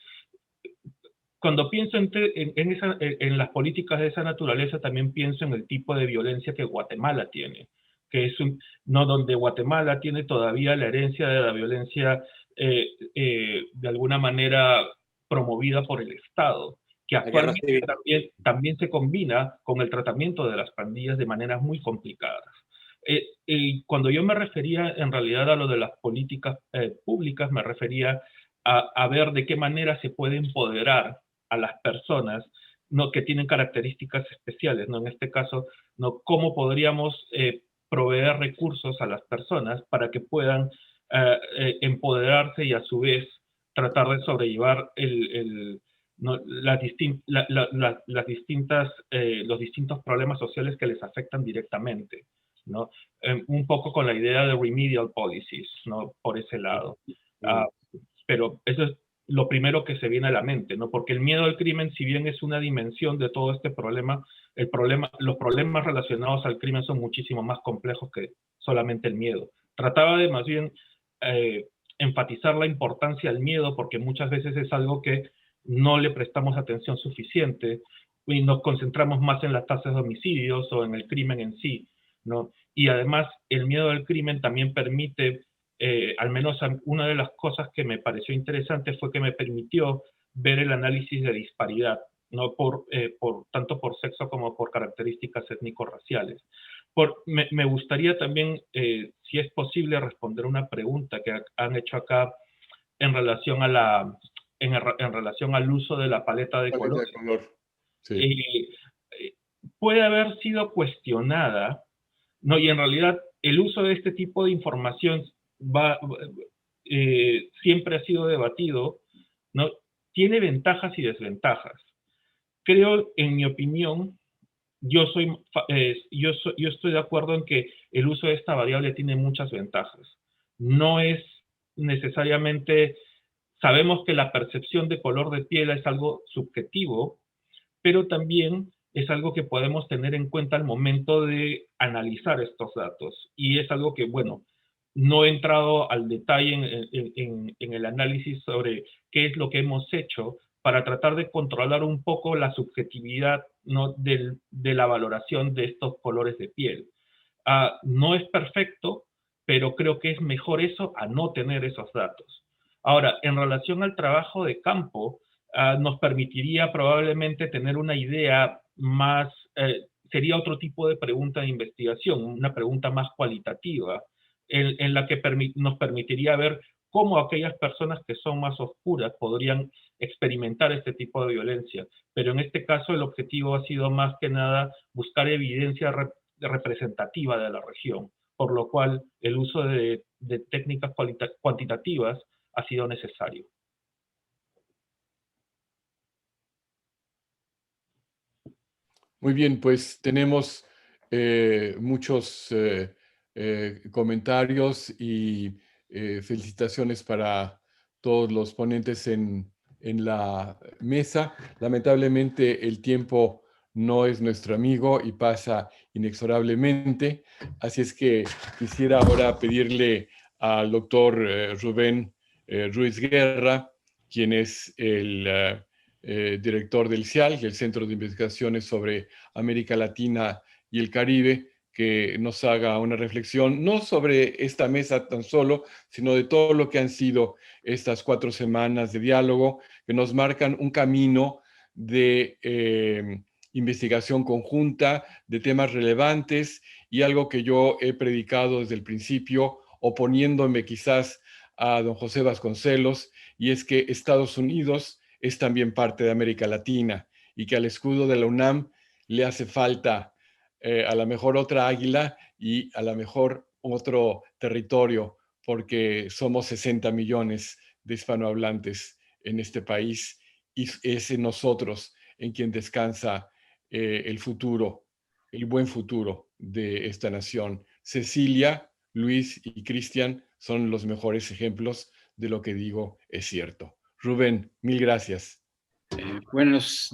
Cuando pienso en las políticas de esa naturaleza, también pienso en el tipo de violencia que Guatemala tiene, que es donde Guatemala tiene todavía la herencia de la violencia de alguna manera promovida por el Estado, que actualmente también se combina con el tratamiento de las pandillas de maneras muy complicadas. Y cuando yo me refería en realidad a lo de las políticas públicas, me refería a ver de qué manera se puede empoderar a las personas, ¿no?, que tienen características especiales, ¿no? En este caso, ¿no?, cómo podríamos proveer recursos a las personas para que puedan empoderarse y a su vez tratar de sobrellevar los distintos problemas sociales que les afectan directamente, ¿no? Un poco con la idea de remedial policies, ¿no?, por ese lado. Pero eso es lo primero que se viene a la mente, ¿no? Porque el miedo al crimen, si bien es una dimensión de todo este problema, los problemas relacionados al crimen son muchísimo más complejos que solamente el miedo. Trataba de más bien enfatizar la importancia del miedo, porque muchas veces es algo que no le prestamos atención suficiente y nos concentramos más en las tasas de homicidios o en el crimen en sí, ¿no? Y además el miedo al crimen también permite, al menos una de las cosas que me pareció interesante fue que me permitió ver el análisis de disparidad, ¿no?, tanto por sexo como por características étnico-raciales. Me gustaría también, si es posible, responder una pregunta que han hecho acá en relación al uso de la paleta de colores. Sí. Puede haber sido cuestionada, ¿no? Y en realidad el uso de este tipo de información siempre ha sido debatido, ¿no? Tiene ventajas y desventajas. Creo, en mi opinión, yo estoy de acuerdo en que el uso de esta variable tiene muchas ventajas. No es necesariamente, sabemos que la percepción de color de piel es algo subjetivo, pero también es algo que podemos tener en cuenta al momento de analizar estos datos. Y es algo que, bueno, no he entrado al detalle en el análisis sobre qué es lo que hemos hecho para tratar de controlar un poco la subjetividad, ¿no?, de la valoración de estos colores de piel. No es perfecto, pero creo que es mejor eso a no tener esos datos. Ahora, en relación al trabajo de campo, nos permitiría probablemente tener una idea más, sería otro tipo de pregunta de investigación, una pregunta más cualitativa, en la que nos permitiría ver cómo aquellas personas que son más oscuras podrían experimentar este tipo de violencia. Pero en este caso el objetivo ha sido más que nada buscar evidencia representativa de la región, por lo cual el uso de técnicas cuantitativas ha sido necesario. Muy bien, pues tenemos muchos comentarios y felicitaciones para todos los ponentes en la mesa. Lamentablemente el tiempo no es nuestro amigo y pasa inexorablemente, así es que quisiera ahora pedirle al doctor Rubén Ruiz Guerra, quien es el director del CIAL, el Centro de Investigaciones sobre América Latina y el Caribe, que nos haga una reflexión, no sobre esta mesa tan solo, sino de todo lo que han sido estas 4 semanas de diálogo, que nos marcan un camino de investigación conjunta, de temas relevantes, y algo que yo he predicado desde el principio, oponiéndome quizás a don José Vasconcelos, y es que Estados Unidos es también parte de América Latina y que al escudo de la UNAM le hace falta a lo mejor otra águila y a lo mejor otro territorio, porque somos 60 millones de hispanohablantes en este país y es en nosotros en quien descansa el futuro, el buen futuro de esta nación. Cecilia, Luis y Cristian son los mejores ejemplos de lo que digo es cierto. Rubén, mil gracias. Buenas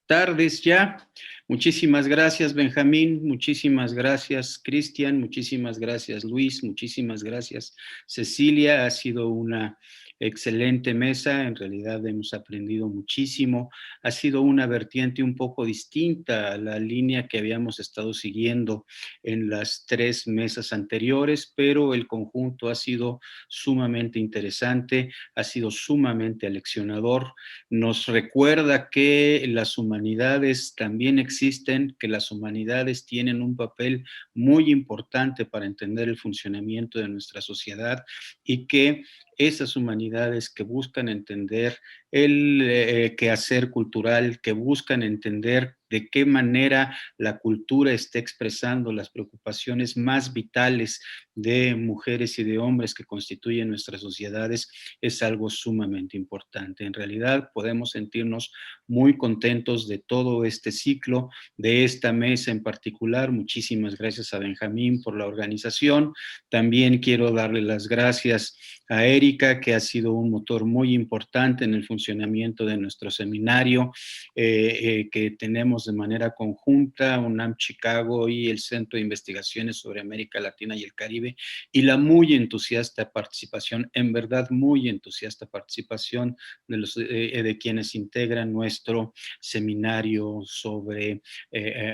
tardes ya. Muchísimas gracias, Benjamín. Muchísimas gracias, Cristian. Muchísimas gracias, Luis. Muchísimas gracias, Cecilia. Ha sido una excelente mesa. En realidad hemos aprendido muchísimo. Ha sido una vertiente un poco distinta a la línea que habíamos estado siguiendo en las 3 mesas anteriores, pero el conjunto ha sido sumamente interesante, ha sido sumamente aleccionador. Nos recuerda que las humanidades también existen, que las humanidades tienen un papel muy importante para entender el funcionamiento de nuestra sociedad y que esas humanidades que buscan entender el quehacer cultural, que buscan entender de qué manera la cultura está expresando las preocupaciones más vitales de mujeres y de hombres que constituyen nuestras sociedades, es algo sumamente importante. En realidad podemos sentirnos muy contentos de todo este ciclo, de esta mesa en particular. Muchísimas gracias a Benjamín por la organización. También quiero darle las gracias a Erika, que ha sido un motor muy importante en el funcionamiento de nuestro seminario que tenemos de manera conjunta, UNAM Chicago y el Centro de Investigaciones sobre América Latina y el Caribe, y la muy entusiasta participación, en verdad muy entusiasta participación de quienes integran nuestro seminario sobre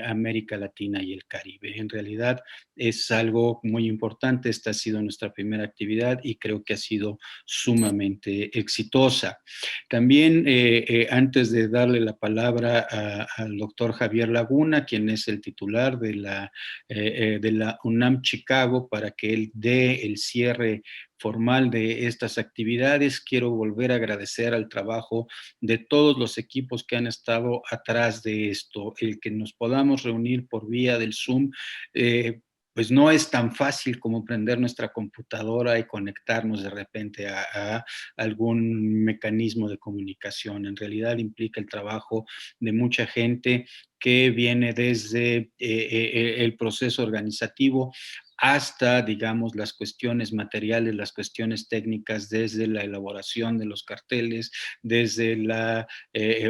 América Latina y el Caribe. En realidad es algo muy importante. Esta ha sido nuestra primera actividad y creo que ha sido sumamente exitosa. También, antes de darle la palabra al doctor Javier Laguna, quien es el titular de la UNAM Chicago, para que él dé el cierre formal de estas actividades. Quiero volver a agradecer al trabajo de todos los equipos que han estado atrás de esto. El que nos podamos reunir por vía del Zoom, pues no es tan fácil como prender nuestra computadora y conectarnos de repente a algún mecanismo de comunicación. En realidad implica el trabajo de mucha gente que viene desde el proceso organizativo hasta, digamos, las cuestiones materiales, las cuestiones técnicas, desde la elaboración de los carteles, desde la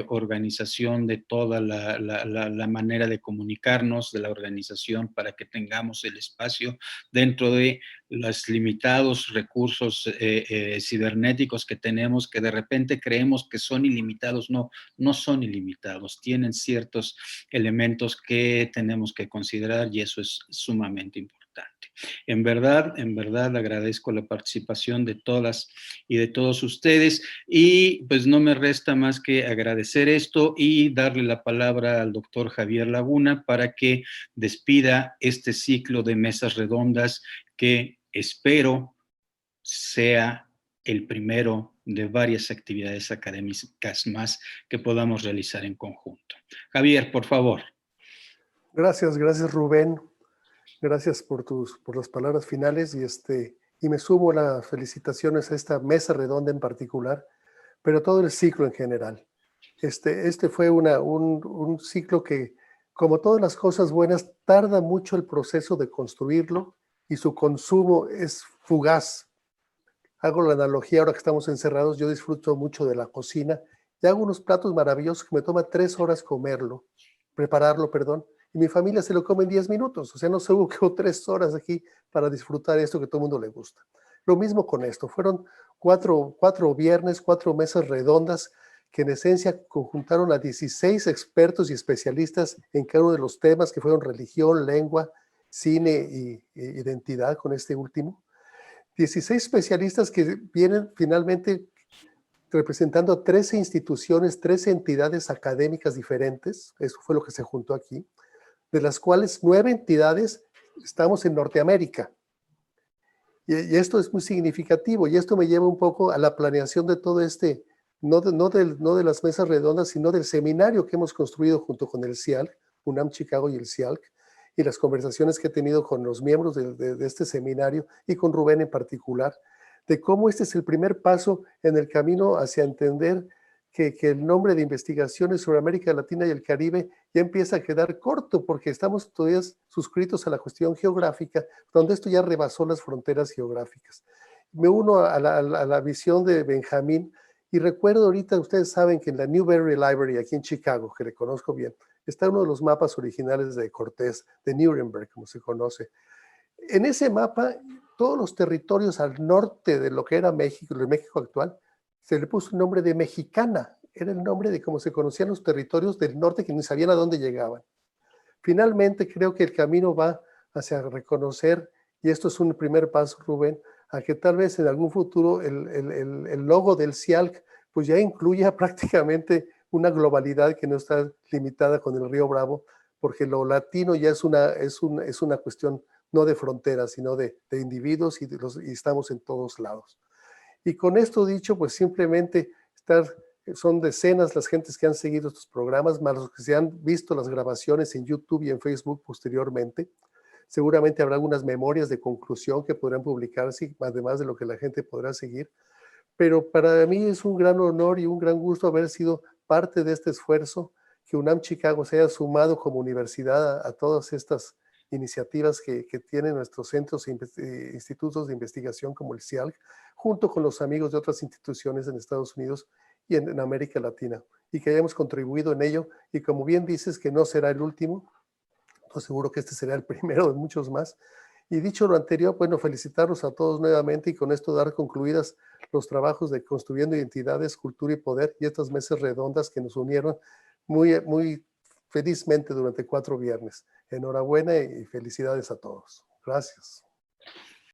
organización de toda la manera de comunicarnos, de la organización para que tengamos el espacio dentro de los limitados recursos cibernéticos que tenemos, que de repente creemos que son ilimitados. No, no son ilimitados, tienen ciertos elementos que tenemos que considerar y eso es sumamente importante. En verdad agradezco la participación de todas y de todos ustedes y pues no me resta más que agradecer esto y darle la palabra al doctor Javier Laguna para que despida este ciclo de mesas redondas que espero sea el primero de varias actividades académicas más que podamos realizar en conjunto. Javier, por favor. Gracias Rubén. Gracias por las palabras finales y me sumo a las felicitaciones a esta mesa redonda en particular, pero todo el ciclo en general. Este fue un ciclo que, como todas las cosas buenas, tarda mucho el proceso de construirlo y su consumo es fugaz. Hago la analogía, ahora que estamos encerrados, yo disfruto mucho de la cocina y hago unos platos maravillosos que me toma 3 horas prepararlo, y mi familia se lo come en 10 minutos, o sea, no se hubo 3 horas aquí para disfrutar esto que todo el mundo le gusta. Lo mismo con esto, fueron 4 viernes, 4 mesas redondas que en esencia conjuntaron a 16 expertos y especialistas en cada uno de los temas que fueron religión, lengua, cine y identidad con este último. 16 especialistas que vienen finalmente representando a 13 instituciones, 13 entidades académicas diferentes, eso fue lo que se juntó aquí, de las cuales 9 entidades estamos en Norteamérica. Y esto es muy significativo, y esto me lleva un poco a la planeación de todo no de las mesas redondas, sino del seminario que hemos construido junto con el CIALC, UNAM Chicago y el CIALC, y las conversaciones que he tenido con los miembros de este seminario y con Rubén en particular, de cómo este es el primer paso en el camino hacia entender que el nombre de investigaciones sobre América Latina y el Caribe ya empieza a quedar corto porque estamos todavía suscritos a la cuestión geográfica, donde esto ya rebasó las fronteras geográficas. Me uno a la visión de Benjamín y recuerdo ahorita, ustedes saben que en la Newberry Library aquí en Chicago, que le conozco bien, está uno de los mapas originales de Cortés, de Nuremberg, como se conoce. En ese mapa, todos los territorios al norte de lo que era México, el México actual, se le puso el nombre de Mexicana, era el nombre de cómo se conocían los territorios del norte que ni sabían a dónde llegaban. Finalmente creo que el camino va hacia reconocer, y esto es un primer paso, Rubén, a que tal vez en algún futuro el logo del CIALC pues ya incluya prácticamente una globalidad que no está limitada con el Río Bravo, porque lo latino ya es una cuestión no de fronteras, sino de individuos y estamos en todos lados. Y con esto dicho, pues simplemente son decenas las gentes que han seguido estos programas, más los que se han visto las grabaciones en YouTube y en Facebook posteriormente. Seguramente habrá algunas memorias de conclusión que podrán publicarse, además de lo que la gente podrá seguir. Pero para mí es un gran honor y un gran gusto haber sido parte de este esfuerzo, que UNAM Chicago se haya sumado como universidad a todas estas iniciativas que tienen nuestros centros e institutos de investigación como el CIALC, junto con los amigos de otras instituciones en Estados Unidos y en América Latina, y que hayamos contribuido en ello, y como bien dices que no será el último, pues seguro que este será el primero de muchos más. Y dicho lo anterior, bueno, felicitarlos a todos nuevamente y con esto dar concluidas los trabajos de Construyendo Identidades, Cultura y Poder y estas mesas redondas que nos unieron muy felizmente durante 4 viernes. Enhorabuena y felicidades a todos. Gracias.